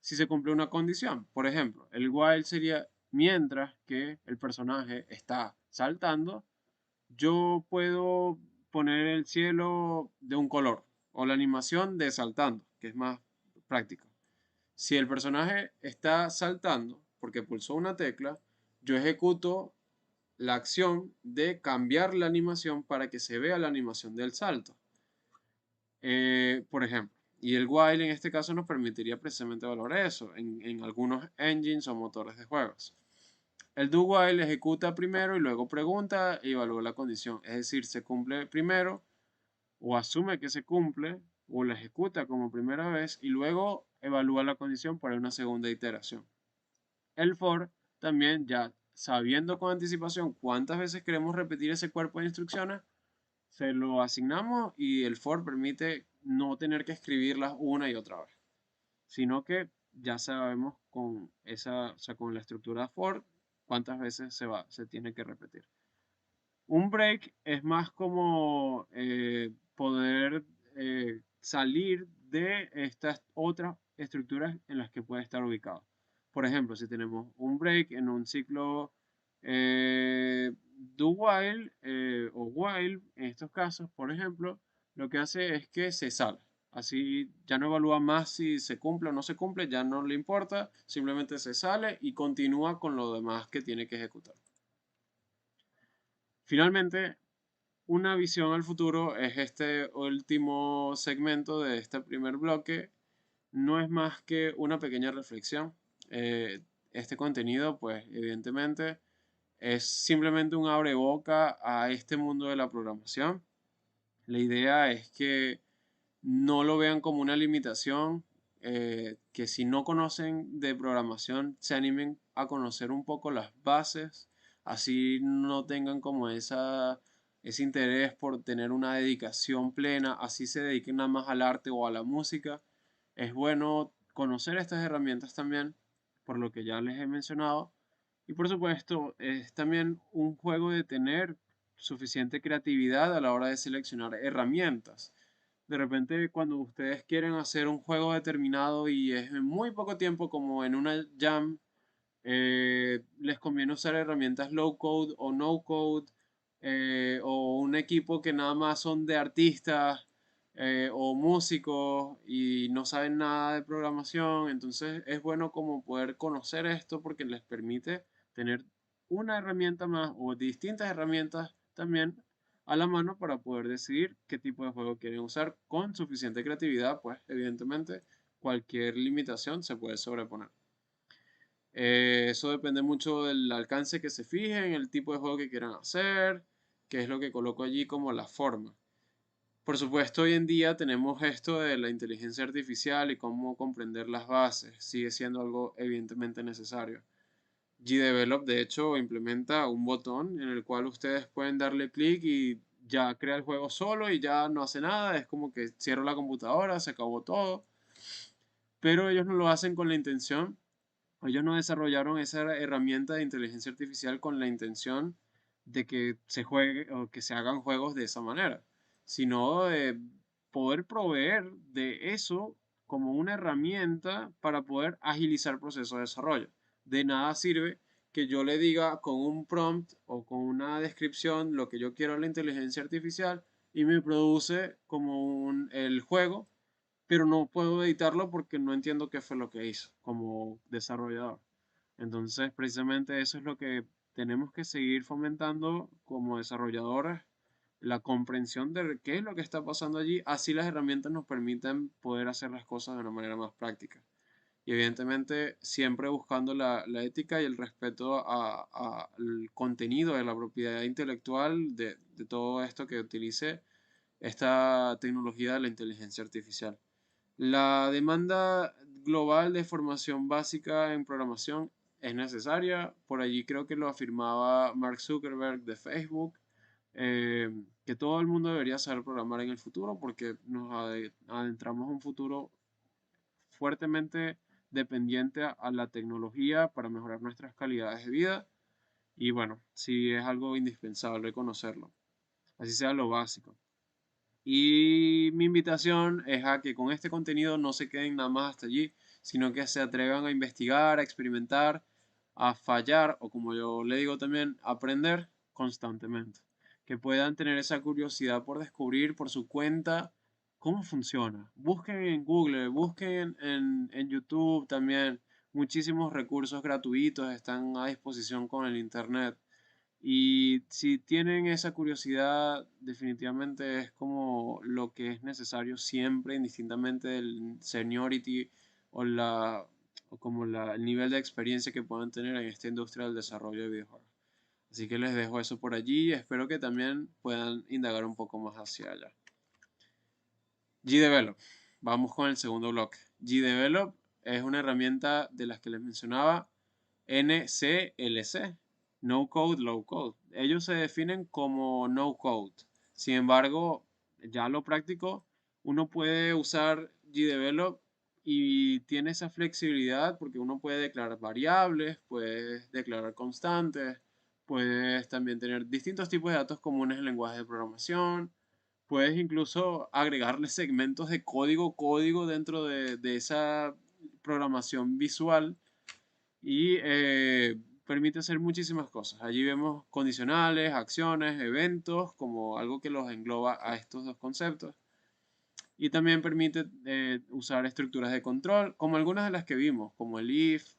si se cumple una condición. Por ejemplo, el while sería mientras que el personaje está saltando, yo puedo poner el cielo de un color o la animación de saltando, que es más práctico. Si el personaje está saltando porque pulsó una tecla, yo ejecuto la acción de cambiar la animación para que se vea la animación del salto. Por ejemplo, y el while en este caso nos permitiría precisamente valorar eso en algunos engines o motores de juegos. El do while ejecuta primero y luego pregunta y evalúa la condición. Es decir, se cumple primero o asume que se cumple o la ejecuta como primera vez y luego evalúa la condición para una segunda iteración. El for también, ya sabiendo con anticipación cuántas veces queremos repetir ese cuerpo de instrucciones, se lo asignamos y el for permite no tener que escribirlas una y otra vez, sino que ya sabemos con esa, o sea, con la estructura for cuántas veces se tiene que repetir. Un break es más como poder salir de estas otras estructuras en las que puede estar ubicado. Por ejemplo, si tenemos un break en un ciclo do while o while, en estos casos, por ejemplo, lo que hace es que se sale. Así ya no evalúa más si se cumple o no se cumple, ya no le importa, simplemente se sale y continúa con lo demás que tiene que ejecutar. Finalmente, una visión al futuro es este último segmento de este primer bloque. No es más que una pequeña reflexión. Este contenido, pues evidentemente, es simplemente un abreboca a este mundo de la programación. La idea es que no lo vean como una limitación, que si no conocen de programación se animen a conocer un poco las bases, así no tengan como ese interés por tener una dedicación plena, así se dediquen nada más al arte o a la música. Es bueno conocer estas herramientas también, por lo que ya les he mencionado. Y por supuesto, es también un juego de tener suficiente creatividad a la hora de seleccionar herramientas. De repente, cuando ustedes quieren hacer un juego determinado y es en muy poco tiempo, como en una jam, les conviene usar herramientas low code o no code, o un equipo que nada más son de artistas o músicos y no saben nada de programación. Entonces es bueno como poder conocer esto porque les permite tener una herramienta más o distintas herramientas también a la mano para poder decidir qué tipo de juego quieren usar con suficiente creatividad. Pues evidentemente cualquier limitación se puede sobreponer. Eso depende mucho del alcance que se fijen, el tipo de juego que quieran hacer, qué es lo que coloco allí como la forma. Por supuesto, hoy en día tenemos esto de la inteligencia artificial y cómo comprender las bases. Sigue siendo algo evidentemente necesario. GDevelop, de hecho, implementa un botón en el cual ustedes pueden darle clic y ya crea el juego solo y ya no hace nada. Es como que cierro la computadora, se acabó todo. Pero ellos no lo hacen con la intención. Ellos no desarrollaron esa herramienta de inteligencia artificial con la intención de que se juegue o que se hagan juegos de esa manera, sino de poder proveer de eso como una herramienta para poder agilizar el proceso de desarrollo. De nada sirve que yo le diga con un prompt o con una descripción lo que yo quiero a la inteligencia artificial y me produce como el juego, pero no puedo editarlo porque no entiendo qué fue lo que hizo como desarrollador. Entonces, precisamente eso es lo que tenemos que seguir fomentando como desarrolladores, la comprensión de qué es lo que está pasando allí, así las herramientas nos permiten poder hacer las cosas de una manera más práctica. Y evidentemente siempre buscando la ética y el respeto al contenido de la propiedad intelectual de todo esto que utilice esta tecnología de la inteligencia artificial. La demanda global de formación básica en programación es necesaria. Por allí creo que lo afirmaba Mark Zuckerberg de Facebook, que todo el mundo debería saber programar en el futuro porque nos adentramos a un futuro fuertemente dependiente a la tecnología para mejorar nuestras calidades de vida. Y bueno, sí es algo indispensable conocerlo, así sea lo básico. Y mi invitación es a que con este contenido no se queden nada más hasta allí, sino que se atrevan a investigar, a experimentar, a fallar o como yo le digo también, aprender constantemente. Que puedan tener esa curiosidad por descubrir por su cuenta cómo funciona. Busquen en Google, busquen en YouTube también. Muchísimos recursos gratuitos están a disposición con el Internet. Y si tienen esa curiosidad, definitivamente es como lo que es necesario siempre, indistintamente del seniority o, o como el nivel de experiencia que puedan tener en esta industria del desarrollo de videojuegos. Así que les dejo eso por allí y espero que también puedan indagar un poco más hacia allá. GDevelop. Vamos con el segundo bloque. GDevelop es una herramienta de las que les mencionaba, NCLC, No Code, Low Code. Ellos se definen como No Code. Sin embargo, ya lo práctico, uno puede usar GDevelop y tiene esa flexibilidad porque uno puede declarar variables, puede declarar constantes, puedes también tener distintos tipos de datos comunes en lenguajes de programación. Puedes incluso agregarle segmentos de código dentro de esa programación visual y permite hacer muchísimas cosas. Allí vemos condicionales, acciones, eventos, como algo que los engloba a estos dos conceptos. Y también permite usar estructuras de control, como algunas de las que vimos, como el if,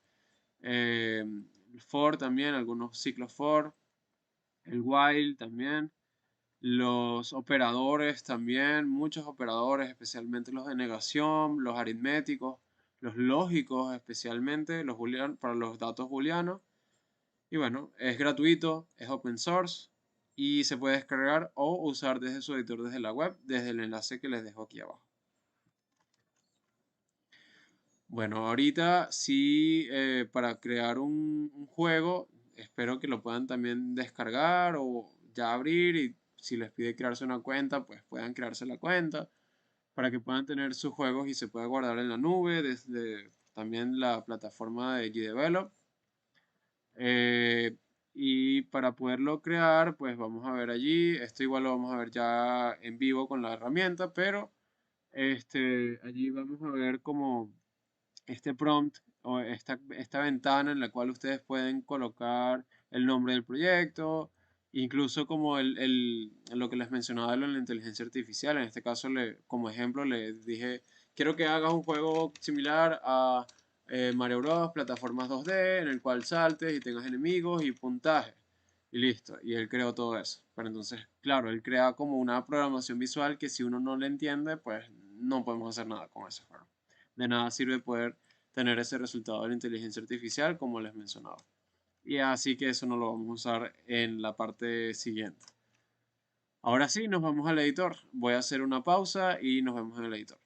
el for también, algunos ciclos for, el while también. Los operadores también, muchos operadores, especialmente los de negación, los aritméticos, los lógicos, especialmente los para los datos booleanos. Y bueno, es gratuito, es open source y se puede descargar o usar desde su editor desde la web, desde el enlace que les dejo aquí abajo. Bueno, ahorita sí, para crear un juego, espero que lo puedan también descargar o ya abrir y si les pide crearse una cuenta, pues puedan crearse la cuenta para que puedan tener sus juegos y se pueda guardar en la nube desde también la plataforma de GDevelop. Eh, y para poderlo crear, pues vamos a ver allí, esto igual lo vamos a ver ya en vivo con la herramienta, pero allí vamos a ver como este prompt o esta ventana en la cual ustedes pueden colocar el nombre del proyecto, incluso como lo que les mencionaba de la inteligencia artificial. En este caso, como ejemplo, les dije, quiero que hagas un juego similar a Mario Bros, plataformas 2D, en el cual saltes y tengas enemigos y puntaje. Y listo, y él creó todo eso. Pero entonces, claro, él crea como una programación visual que si uno no le entiende, pues no podemos hacer nada con ese juego. De nada sirve poder tener ese resultado de la inteligencia artificial como les mencionaba. Y así que eso no lo vamos a usar en la parte siguiente. Ahora sí, nos vamos al editor. Voy a hacer una pausa y nos vemos en el editor.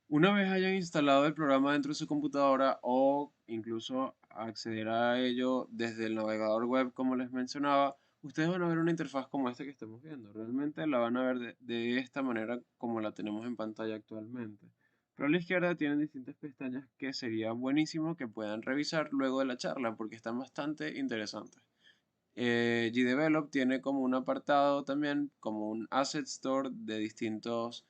Una vez hayan instalado el programa dentro de su computadora o incluso acceder a ello desde el navegador web como les mencionaba, ustedes van a ver una interfaz como esta que estamos viendo. Realmente la van a ver de esta manera como la tenemos en pantalla actualmente. Pero a la izquierda tienen distintas pestañas que sería buenísimo que puedan revisar luego de la charla porque están bastante interesantes. GDevelop tiene como un apartado también, como un Asset Store de distintos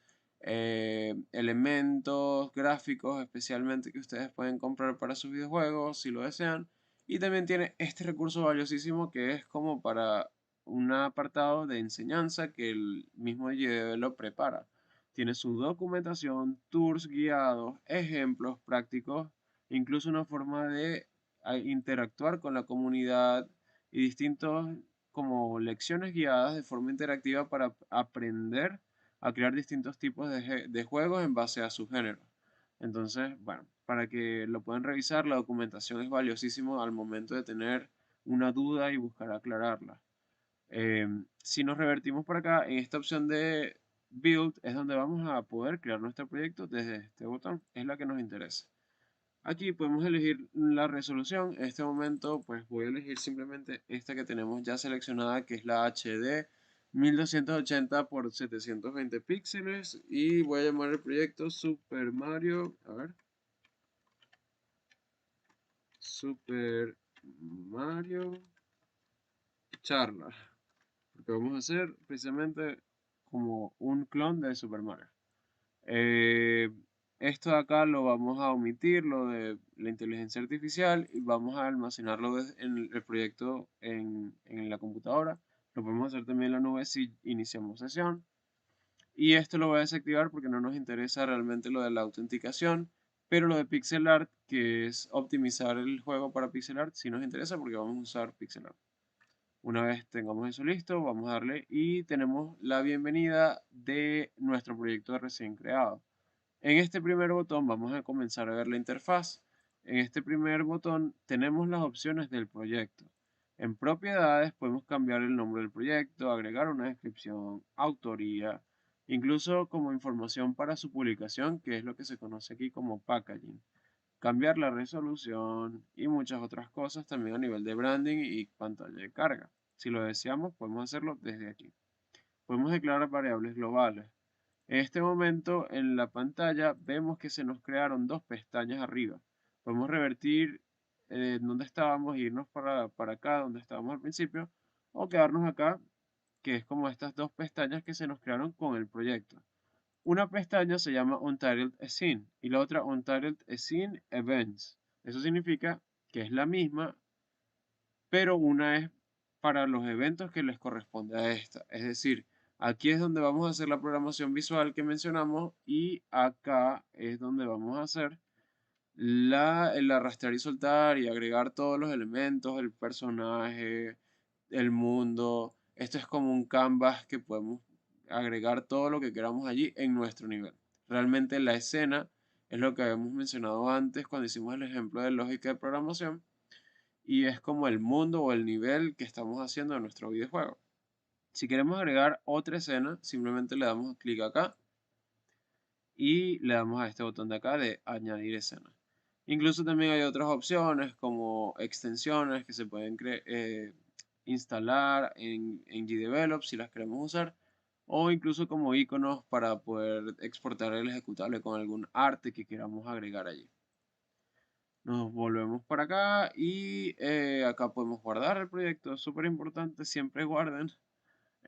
elementos gráficos, especialmente que ustedes pueden comprar para sus videojuegos si lo desean. Y también tiene este recurso valiosísimo que es como para un apartado de enseñanza que el mismo GDevelop prepara. Tiene su documentación, tours guiados, ejemplos prácticos, incluso una forma de interactuar con la comunidad y distintos como lecciones guiadas de forma interactiva para aprender a crear distintos tipos de juegos en base a su género. Entonces, bueno, para que lo puedan revisar, la documentación es valiosísimo al momento de tener una duda y buscar aclararla. Si nos revertimos por acá, en esta opción de Build es donde vamos a poder crear nuestro proyecto desde este botón, es la que nos interesa. Aquí podemos elegir la resolución. En este momento, pues voy a elegir simplemente esta que tenemos ya seleccionada, que es la HD 1280 por 720 píxeles. Y voy a llamar el proyecto Super Mario. A ver. Super Mario Charla. Porque vamos a hacer precisamente como un clon de Super Mario. Eh, Esto de acá lo vamos a omitir, lo de la inteligencia artificial, y vamos a almacenarlo en el proyecto en la computadora. Lo podemos hacer también en la nube si iniciamos sesión. Y esto lo voy a desactivar porque no nos interesa realmente lo de la autenticación, pero lo de pixel art, que es optimizar el juego para pixel art, sí nos interesa porque vamos a usar pixel art. Una vez tengamos eso listo, vamos a darle y tenemos la bienvenida de nuestro proyecto recién creado. En este primer botón vamos a comenzar a ver la interfaz. En este primer botón tenemos las opciones del proyecto. En propiedades podemos cambiar el nombre del proyecto, agregar una descripción, autoría, incluso como información para su publicación, que es lo que se conoce aquí como packaging, cambiar la resolución y muchas otras cosas también a nivel de branding y pantalla de carga. Si lo deseamos, podemos hacerlo desde aquí. Podemos declarar variables globales. En este momento en la pantalla vemos que se nos crearon dos pestañas arriba. Podemos revertir donde estábamos, irnos para acá donde estábamos al principio, o quedarnos acá, que es como estas dos pestañas que se nos crearon con el proyecto. Una pestaña se llama Untitled Scene y la otra Untitled Scene Events. Eso significa que es la misma, pero una es para los eventos que les corresponde a esta. Es decir, aquí es donde vamos a hacer la programación visual que mencionamos y acá es donde vamos a hacer el arrastrar y soltar y agregar todos los elementos, el personaje, el mundo. Esto es como un canvas que podemos agregar todo lo que queramos allí en nuestro nivel. Realmente la escena es lo que habíamos mencionado antes cuando hicimos el ejemplo de lógica de programación y es como el mundo o el nivel que estamos haciendo en nuestro videojuego. Si queremos agregar otra escena, simplemente le damos clic acá y le damos a este botón de acá de añadir escena. Incluso también hay otras opciones como extensiones que se pueden instalar en GDevelop si las queremos usar, o incluso como iconos para poder exportar el ejecutable con algún arte que queramos agregar allí. Nos volvemos para acá y acá podemos guardar el proyecto. Es súper importante, siempre guarden.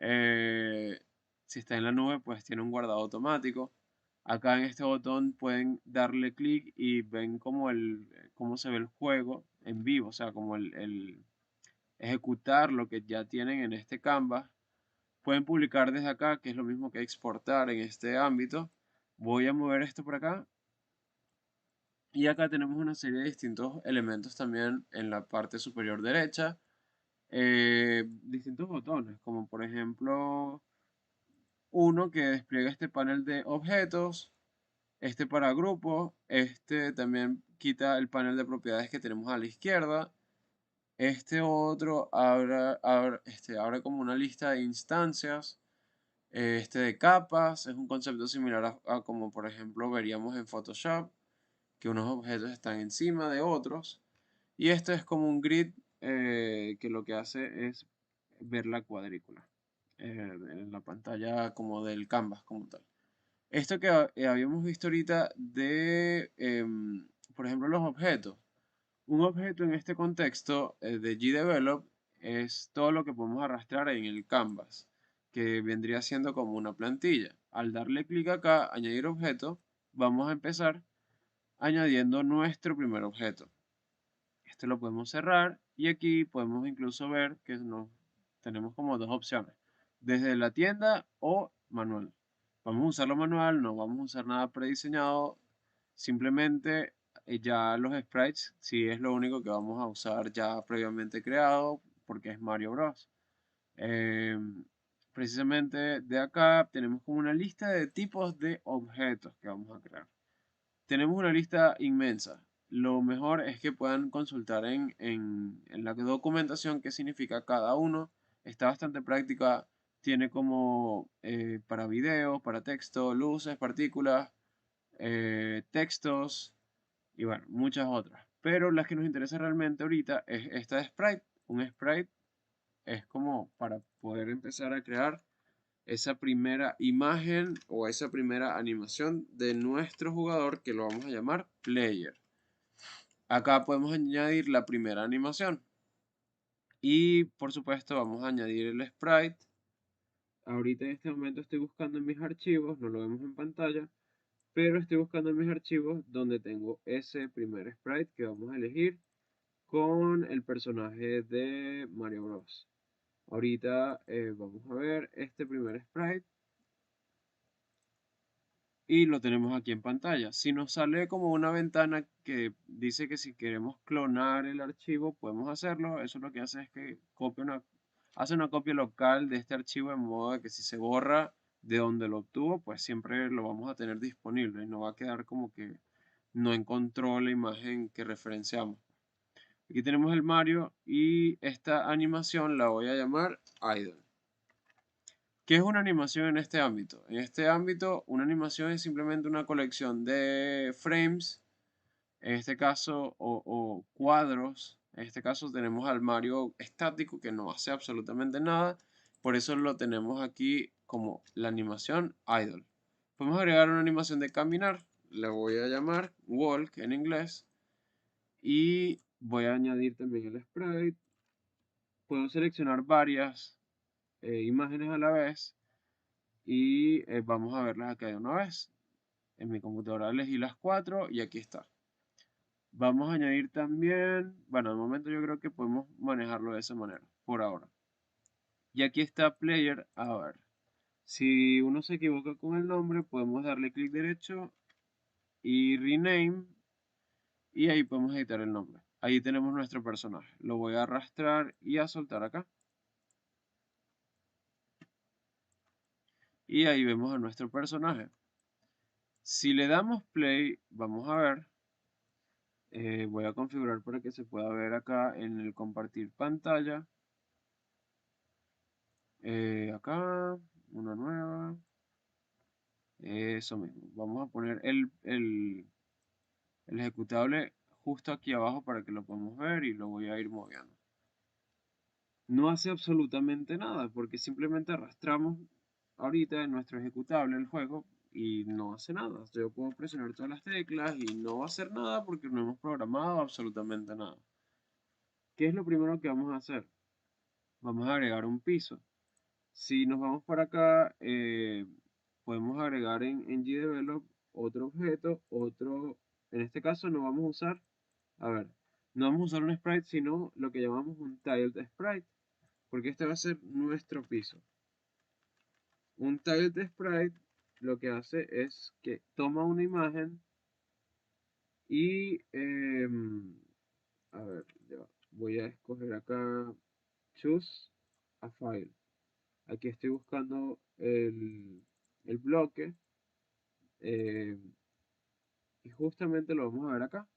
Eh, si está en la nube, pues tiene un guardado automático. Acá en este botón pueden darle clic y ven cómo se ve el juego en vivo, o sea, como el ejecutar lo que ya tienen en este Canvas. Pueden publicar desde acá, que es lo mismo que exportar en este ámbito. Voy a mover esto por acá. Y acá tenemos una serie de distintos elementos también en la parte superior derecha. Distintos botones, como por ejemplo uno que despliega este panel de objetos, este para grupos, este también quita el panel de propiedades que tenemos a la izquierda, este otro abre como una lista de instancias, este de capas, es un concepto similar a como por ejemplo veríamos en Photoshop, que unos objetos están encima de otros, y esto es como un grid que lo que hace es ver la cuadrícula en la pantalla como del canvas como tal. Esto que habíamos visto ahorita de, por ejemplo, los objetos. Un objeto en este contexto de GDevelop es todo lo que podemos arrastrar en el canvas, que vendría siendo como una plantilla. Al darle clic acá, añadir objeto, vamos a empezar añadiendo nuestro primer objeto. Este lo podemos cerrar y aquí podemos incluso ver que tenemos como dos opciones, desde la tienda o manual. Vamos a usarlo manual, no vamos a usar nada prediseñado, simplemente ya los sprites, si es lo único que vamos a usar ya previamente creado, porque es Mario Bros. Precisamente de acá tenemos como una lista de tipos de objetos que vamos a crear. Tenemos una lista inmensa. Lo mejor es que puedan consultar en la documentación qué significa cada uno. Está bastante práctica. Tiene como para video, para texto, luces, partículas, textos y bueno, muchas otras. Pero las que nos interesa realmente ahorita es esta de sprite. Un sprite es como para poder empezar a crear esa primera imagen o esa primera animación de nuestro jugador que lo vamos a llamar player. Acá podemos añadir la primera animación y por supuesto vamos a añadir el sprite. Ahorita en este momento estoy buscando en mis archivos, no lo vemos en pantalla, pero estoy buscando en mis archivos donde tengo ese primer sprite que vamos a elegir con el personaje de Mario Bros. Ahorita vamos a ver este primer sprite y lo tenemos aquí en pantalla. Si nos sale como una ventana que dice que si queremos clonar el archivo, podemos hacerlo. Eso lo que hace es que hace una copia local de este archivo de modo de que si se borra de donde lo obtuvo, pues siempre lo vamos a tener disponible y no va a quedar como que no encontró la imagen que referenciamos. Aquí tenemos el Mario y esta animación la voy a llamar Idle. ¿Qué es una animación en este ámbito? En este ámbito, una animación es simplemente una colección de frames, en este caso, o cuadros. En este caso tenemos al Mario estático que no hace absolutamente nada. Por eso lo tenemos aquí como la animación idle. Podemos agregar una animación de caminar. Le voy a llamar walk en inglés. Y voy a añadir también el sprite. Puedo seleccionar varias imágenes a la vez. Y vamos a verlas acá de una vez. En mi computadora elegí las cuatro y aquí está. Vamos a añadir también, bueno, de momento yo creo que podemos manejarlo de esa manera, por ahora. Y aquí está Player, a ver. Si uno se equivoca con el nombre, podemos darle clic derecho y Rename, y ahí podemos editar el nombre. Ahí tenemos nuestro personaje. Lo voy a arrastrar y a soltar acá. Y ahí vemos a nuestro personaje. Si le damos play, vamos a ver. Voy a configurar para que se pueda ver acá en el compartir pantalla. Acá, una nueva. Eso mismo. Vamos a poner el ejecutable justo aquí abajo para que lo podamos ver y lo voy a ir moviendo. No hace absolutamente nada porque simplemente arrastramos ahorita en nuestro ejecutable el juego y no hace nada. Yo puedo presionar todas las teclas y no va a hacer nada porque no hemos programado absolutamente nada. ¿Qué es lo primero que vamos a hacer? Vamos a agregar un piso. Si nos vamos para acá, podemos agregar en GDevelop otro objeto, en este caso no vamos a usar, a ver, no vamos a usar un sprite, sino lo que llamamos un tiled sprite, porque este va a ser nuestro piso. Un tiled sprite lo que hace es que toma una imagen y, a ver, ya, voy a escoger acá, choose a file. Aquí estoy buscando el bloque eh, y justamente lo vamos a ver acá.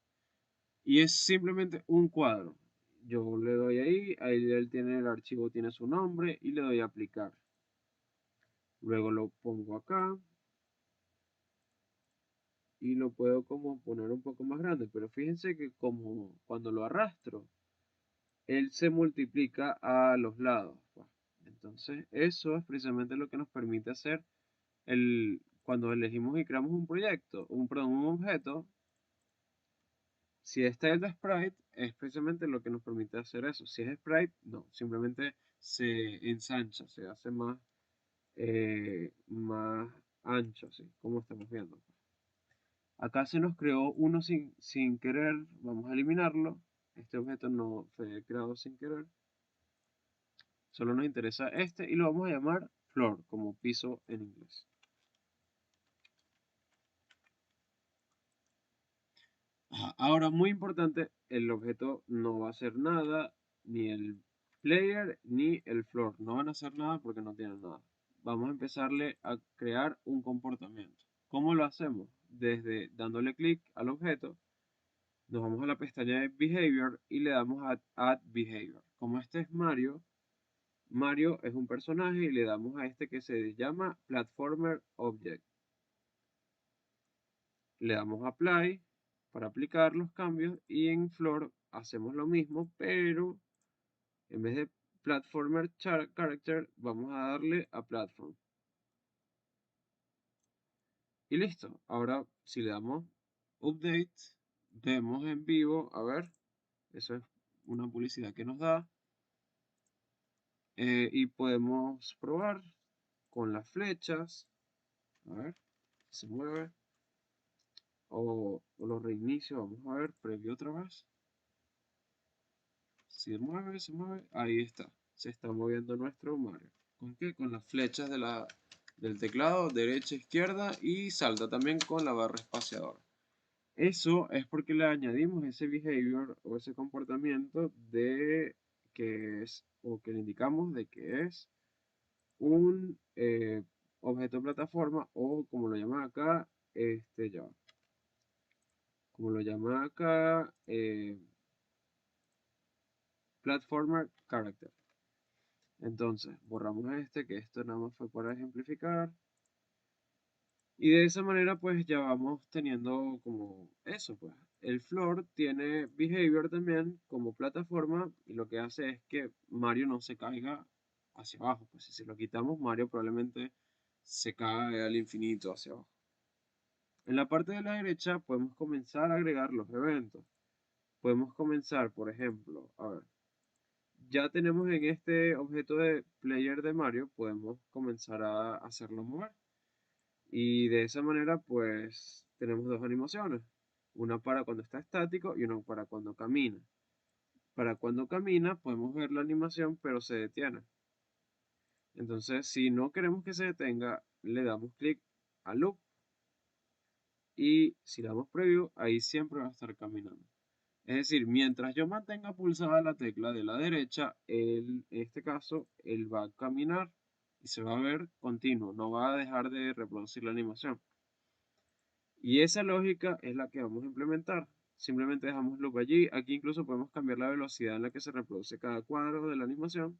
Y es simplemente un cuadro. Yo le doy ahí él tiene el archivo, tiene su nombre y le doy a aplicar. Luego lo pongo acá y lo puedo como poner un poco más grande. Pero fíjense que como cuando lo arrastro, él se multiplica a los lados, pues. Entonces eso es precisamente lo que nos permite hacer cuando elegimos y creamos un proyecto, perdón, un objeto. Si es tiled sprite, es precisamente lo que nos permite hacer eso. Si es sprite, no, simplemente se ensancha, se hace más ancho, así como estamos viendo. Acá se nos creó uno sin querer, vamos a eliminarlo. Este objeto no fue creado sin querer. Solo nos interesa este y lo vamos a llamar floor, como piso en inglés. Ajá, ahora, muy importante, el objeto no va a hacer nada, ni el player ni el floor. No van a hacer nada porque no tienen nada. Vamos a empezarle a crear un comportamiento. ¿Cómo lo hacemos? Desde dándole clic al objeto, nos vamos a la pestaña de Behavior y le damos a Add Behavior. Como este es Mario, Mario es un personaje y le damos a este que se llama Platformer Object. Le damos Apply para aplicar los cambios y en Floor hacemos lo mismo, pero en vez de Platformer Character vamos a darle a Platform. Y listo. Ahora si le damos Update, vemos en vivo, a ver, eso es una publicidad que nos da. Y podemos probar con las flechas, a ver, se mueve. O lo reinicio, vamos a ver, previo otra vez. Se mueve, se mueve. Ahí está. Se está moviendo nuestro Mario. ¿Con qué? Con las flechas del teclado, derecha, izquierda y salta también con la barra espaciadora. Eso es porque le añadimos ese behavior o ese comportamiento de que es, o que le indicamos de que es un objeto plataforma o como lo llaman acá, ya, como lo llaman acá, platformer character. Entonces, borramos este, que esto nada más fue para ejemplificar. Y de esa manera, pues ya vamos teniendo como eso, pues. El floor tiene behavior también como plataforma y lo que hace es que Mario no se caiga hacia abajo. Pues si se lo quitamos, Mario probablemente se cae al infinito hacia abajo. En la parte de la derecha podemos comenzar a agregar los eventos. Podemos comenzar, por ejemplo, a ver, ya tenemos en este objeto de player de Mario, podemos comenzar a hacerlo mover. Y de esa manera, pues, tenemos dos animaciones. Una para cuando está estático y una para cuando camina. Para cuando camina, podemos ver la animación, pero se detiene. Entonces, si no queremos que se detenga, le damos clic a Loop. Y si le damos Preview, ahí siempre va a estar caminando. Es decir, mientras yo mantenga pulsada la tecla de la derecha, en este caso, él va a caminar y se va a ver continuo. No va a dejar de reproducir la animación. Y esa lógica es la que vamos a implementar. Simplemente dejamos loop allí. Aquí incluso podemos cambiar la velocidad en la que se reproduce cada cuadro de la animación.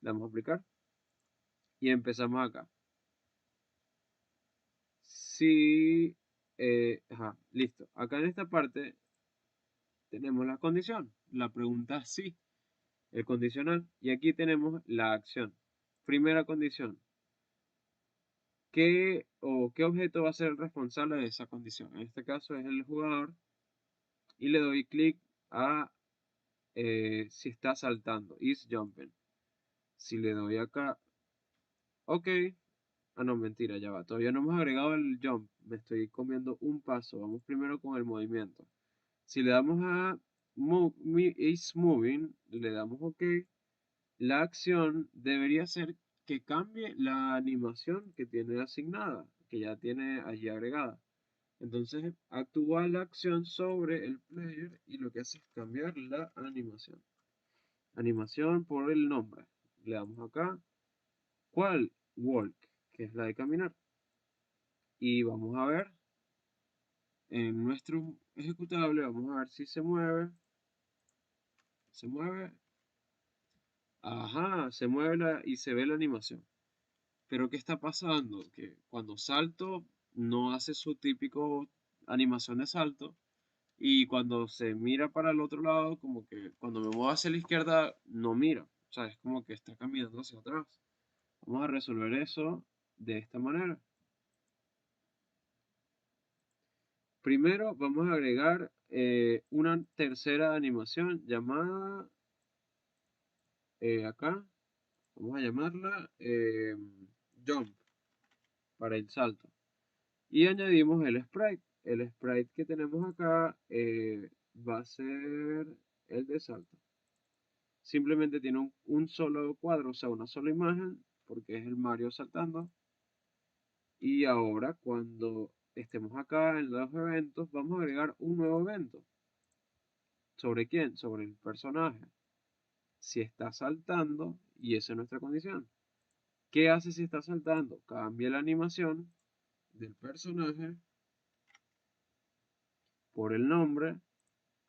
Le damos a aplicar. Y empezamos acá. Si, listo. Acá en esta parte tenemos la condición. La pregunta sí, el condicional. Y aquí tenemos la acción. Primera condición. ¿Qué objeto va a ser el responsable de esa condición? En este caso es el jugador. Y le doy clic a si está saltando, is jumping. Si le doy acá, ok. Ah, no, mentira, ya va. Todavía no hemos agregado el jump. Me estoy comiendo un paso. Vamos primero con el movimiento. Si le damos a is moving, le damos ok. La acción debería ser que cambie la animación que tiene asignada, que ya tiene allí agregada. Entonces actúa la acción sobre el player y lo que hace es cambiar la animación. Animación por el nombre. Le damos acá. ¿Cuál? Walk, que es la de caminar. Y vamos a ver en nuestro ejecutable, vamos a ver si se mueve. Se mueve. Ajá, se mueve y se ve la animación. Pero ¿qué está pasando? Que cuando salto no hace su típico animación de salto. Y cuando se mira para el otro lado, como que cuando me muevo hacia la izquierda, no mira. O sea, es como que está caminando hacia atrás. Vamos a resolver eso de esta manera. Primero vamos a agregar una tercera animación llamada acá. Vamos a llamarla Jump para el salto. Y añadimos el sprite. El sprite que tenemos acá va a ser el de salto. Simplemente tiene un solo cuadro, o sea, una sola imagen, porque es el Mario saltando. Y ahora cuando estemos acá en los eventos, vamos a agregar un nuevo evento. ¿Sobre quién? Sobre el personaje. Si está saltando, y esa es nuestra condición. ¿Qué hace si está saltando? Cambia la animación del personaje por el nombre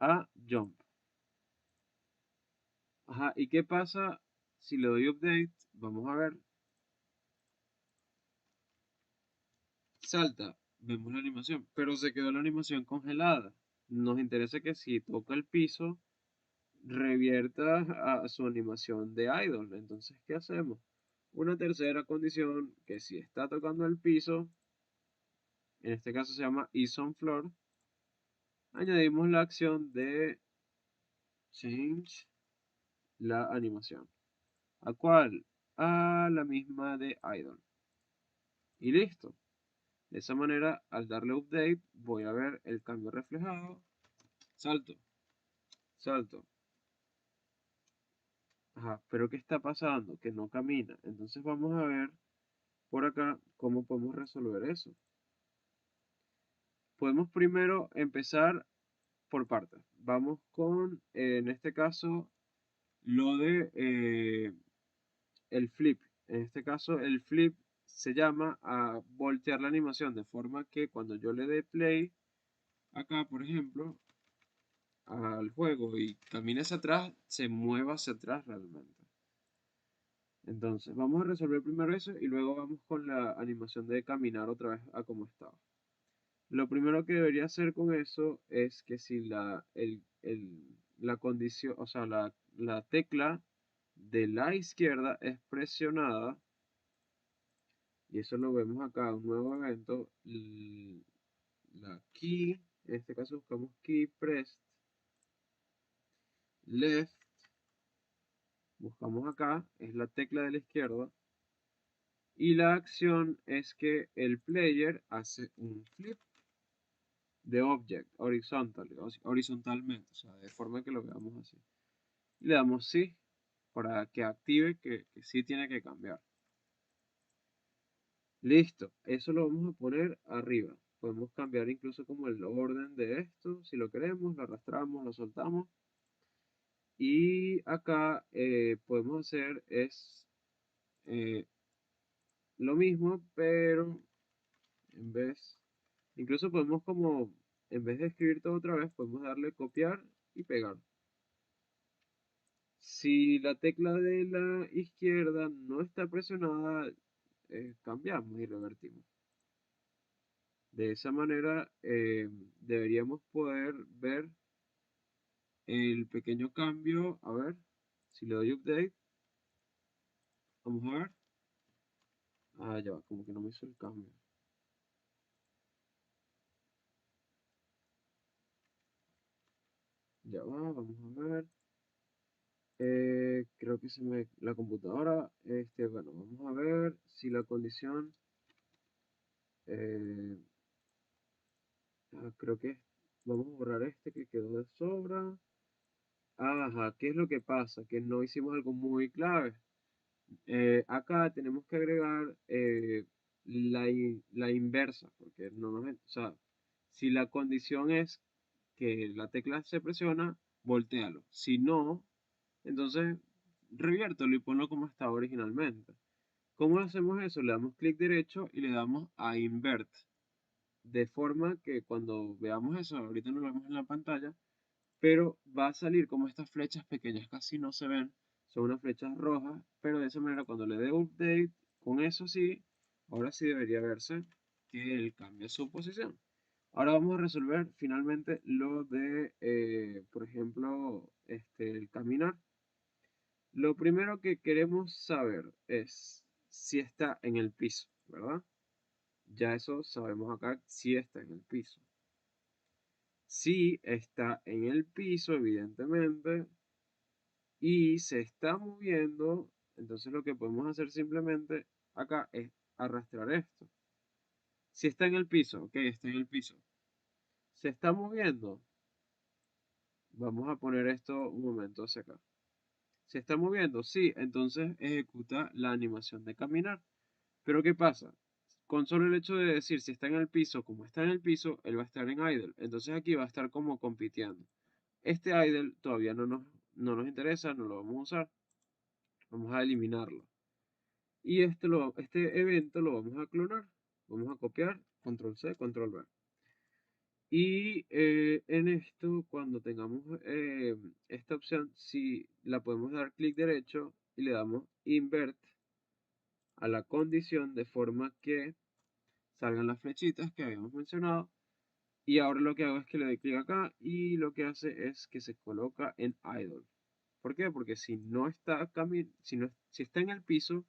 a Jump. Ajá, ¿y qué pasa si le doy update? Vamos a ver. Salta, vemos la animación, pero se quedó la animación congelada. Nos interesa que si toca el piso, revierta a su animación de idol. Entonces, ¿qué hacemos? Una tercera condición, que si está tocando el piso, en este caso se llama isOnFloor, añadimos la acción de change la animación. ¿A cuál? A la misma de idol. Y listo. De esa manera, al darle update, voy a ver el cambio reflejado. Salto, salto. Ajá, pero ¿qué está pasando? Que no camina. Entonces vamos a ver por acá cómo podemos resolver eso. Podemos primero empezar por partes. Vamos con, en este caso, lo de el flip. En este caso, el flip se llama a voltear la animación de forma que cuando yo le dé play, acá por ejemplo, al juego y camine hacia atrás, se mueva hacia atrás realmente. Entonces, vamos a resolver primero eso y luego vamos con la animación de caminar otra vez a como estaba. Lo primero que debería hacer con eso es que si la condición, o sea, la tecla de la izquierda es presionada, y eso lo vemos acá, un nuevo evento, la key, en este caso buscamos key pressed left, buscamos acá, es la tecla de la izquierda, y la acción es que el player hace un flip de object horizontalmente, o sea, de forma que lo veamos así. Y le damos sí para que active que sí tiene que cambiar. Listo, eso lo vamos a poner arriba. Podemos cambiar incluso como el orden de esto, si lo queremos, lo arrastramos, lo soltamos. Y acá podemos hacer es eh, lo mismo, pero en vez, incluso podemos como, en vez de escribir todo otra vez, podemos darle copiar y pegar. Si la tecla de la izquierda no está presionada, cambiamos y revertimos. De esa manera deberíamos poder ver el pequeño cambio. A ver, si le doy update, vamos a ver. Ah, ya va, como que no me hizo el cambio. Ya va, vamos a ver. Creo que se me... La computadora, bueno, vamos a ver si la condición... eh, creo que vamos a borrar este que quedó de sobra. Ajá, ¿qué es lo que pasa? Que no hicimos algo muy clave. Acá tenemos que agregar la inversa, porque no nos... O sea, si la condición es que la tecla se presiona, voltealo. Si no, entonces reviértelo y ponlo como estaba originalmente. ¿Cómo hacemos eso? Le damos clic derecho y le damos a Invert. De forma que cuando veamos eso, ahorita no lo vemos en la pantalla, pero va a salir como estas flechas pequeñas, casi no se ven, son unas flechas rojas, pero de esa manera cuando le dé update, con eso sí, ahora sí debería verse que él cambia su posición. Ahora vamos a resolver finalmente lo de, por ejemplo, el caminar. Lo primero que queremos saber es si está en el piso, ¿verdad? Ya eso sabemos acá si está en el piso. Si está en el piso, evidentemente, y se está moviendo, entonces lo que podemos hacer simplemente acá es arrastrar esto. Si está en el piso, ok, está en el piso. Se está moviendo. Vamos a poner esto un momento hacia acá. Se está moviendo, sí, entonces ejecuta la animación de caminar. Pero ¿qué pasa? Con solo el hecho de decir si está en el piso, como está en el piso, él va a estar en idle. Entonces aquí va a estar como compitiendo. Este idle todavía no nos interesa, no lo vamos a usar. Vamos a eliminarlo. Y este evento lo vamos a clonar. Vamos a copiar, control C, control V. Y en esto, cuando tengamos esta opción, si la podemos dar clic derecho y le damos invert a la condición de forma que salgan las flechitas que habíamos mencionado. Y ahora lo que hago es que le doy clic acá y lo que hace es que se coloca en idle. ¿Por qué? Porque si no está si está en el piso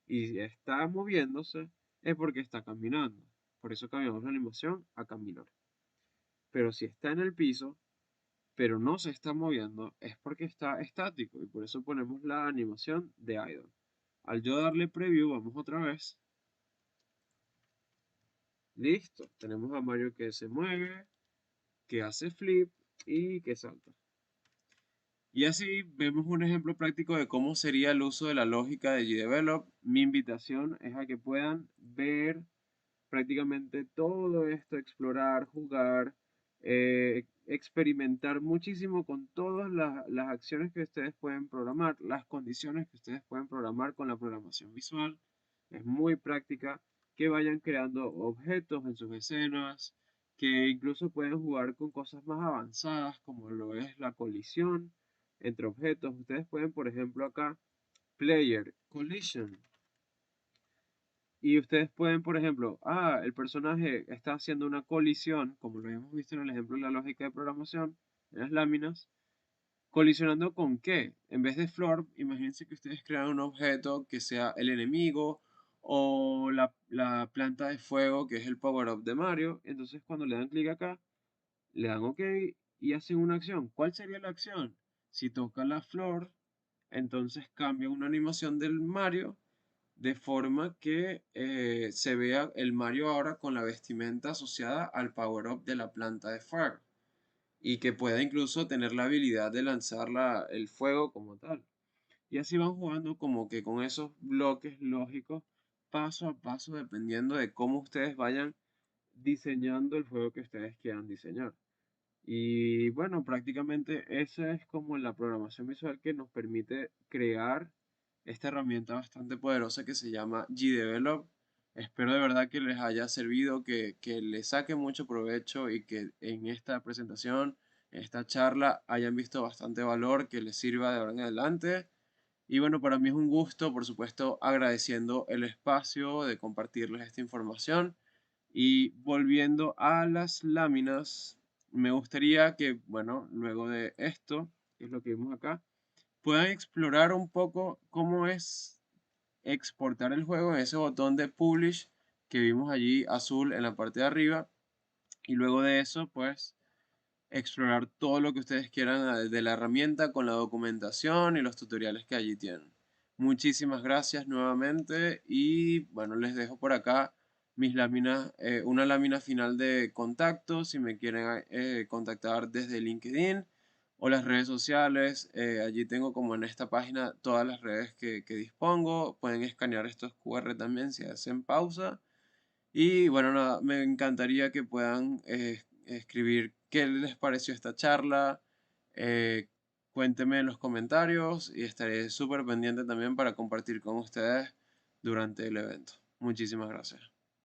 y está moviéndose, es porque está caminando. Por eso cambiamos la animación a caminar. Pero si está en el piso, pero no se está moviendo, es porque está estático y por eso ponemos la animación de idle. Al yo darle preview, vamos otra vez. Listo, tenemos a Mario que se mueve, que hace flip y que salta. Y así vemos un ejemplo práctico de cómo sería el uso de la lógica de GDevelop. Mi invitación es a que puedan ver prácticamente todo esto, explorar, jugar, experimentar muchísimo con todas las acciones que ustedes pueden programar, las condiciones que ustedes pueden programar con la programación visual. Es muy práctica, que vayan creando objetos en sus escenas, que incluso pueden jugar con cosas más avanzadas como lo es la colisión entre objetos. Ustedes pueden, por ejemplo, acá player, collision. Y ustedes pueden, por ejemplo, el personaje está haciendo una colisión, como lo hemos visto en el ejemplo de la lógica de programación, en las láminas. ¿Colisionando con qué? En vez de Flor, imagínense que ustedes crean un objeto que sea el enemigo o la planta de fuego, que es el power-up de Mario. Entonces, cuando le dan clic acá, le dan OK y hacen una acción. ¿Cuál sería la acción? Si toca la flor, entonces cambia una animación del Mario de forma que se vea el Mario ahora con la vestimenta asociada al power-up de la planta de fuego y que pueda incluso tener la habilidad de lanzar el fuego como tal. Y así van jugando como que con esos bloques lógicos paso a paso dependiendo de cómo ustedes vayan diseñando el juego que ustedes quieran diseñar. Y bueno, prácticamente esa es como la programación visual que nos permite crear esta herramienta bastante poderosa que se llama GDevelop. Espero de verdad que les haya servido, que les saque mucho provecho y que en esta presentación, en esta charla, hayan visto bastante valor, que les sirva de ahora en adelante. Y bueno, para mí es un gusto, por supuesto, agradeciendo el espacio de compartirles esta información. Y volviendo a las láminas, me gustaría que, bueno, luego de esto, que es lo que vimos acá, puedan explorar un poco cómo es exportar el juego en ese botón de Publish que vimos allí azul en la parte de arriba. Y luego de eso, pues, explorar todo lo que ustedes quieran de la herramienta con la documentación y los tutoriales que allí tienen. Muchísimas gracias nuevamente y bueno, les dejo por acá mis láminas, una lámina final de contacto si me quieren contactar desde LinkedIn o las redes sociales. Allí tengo como en esta página todas las redes que dispongo. Pueden escanear estos QR también si hacen pausa. Y bueno, nada, me encantaría que puedan escribir qué les pareció esta charla. Cuéntenme en los comentarios y estaré súper pendiente también para compartir con ustedes durante el evento. Muchísimas gracias.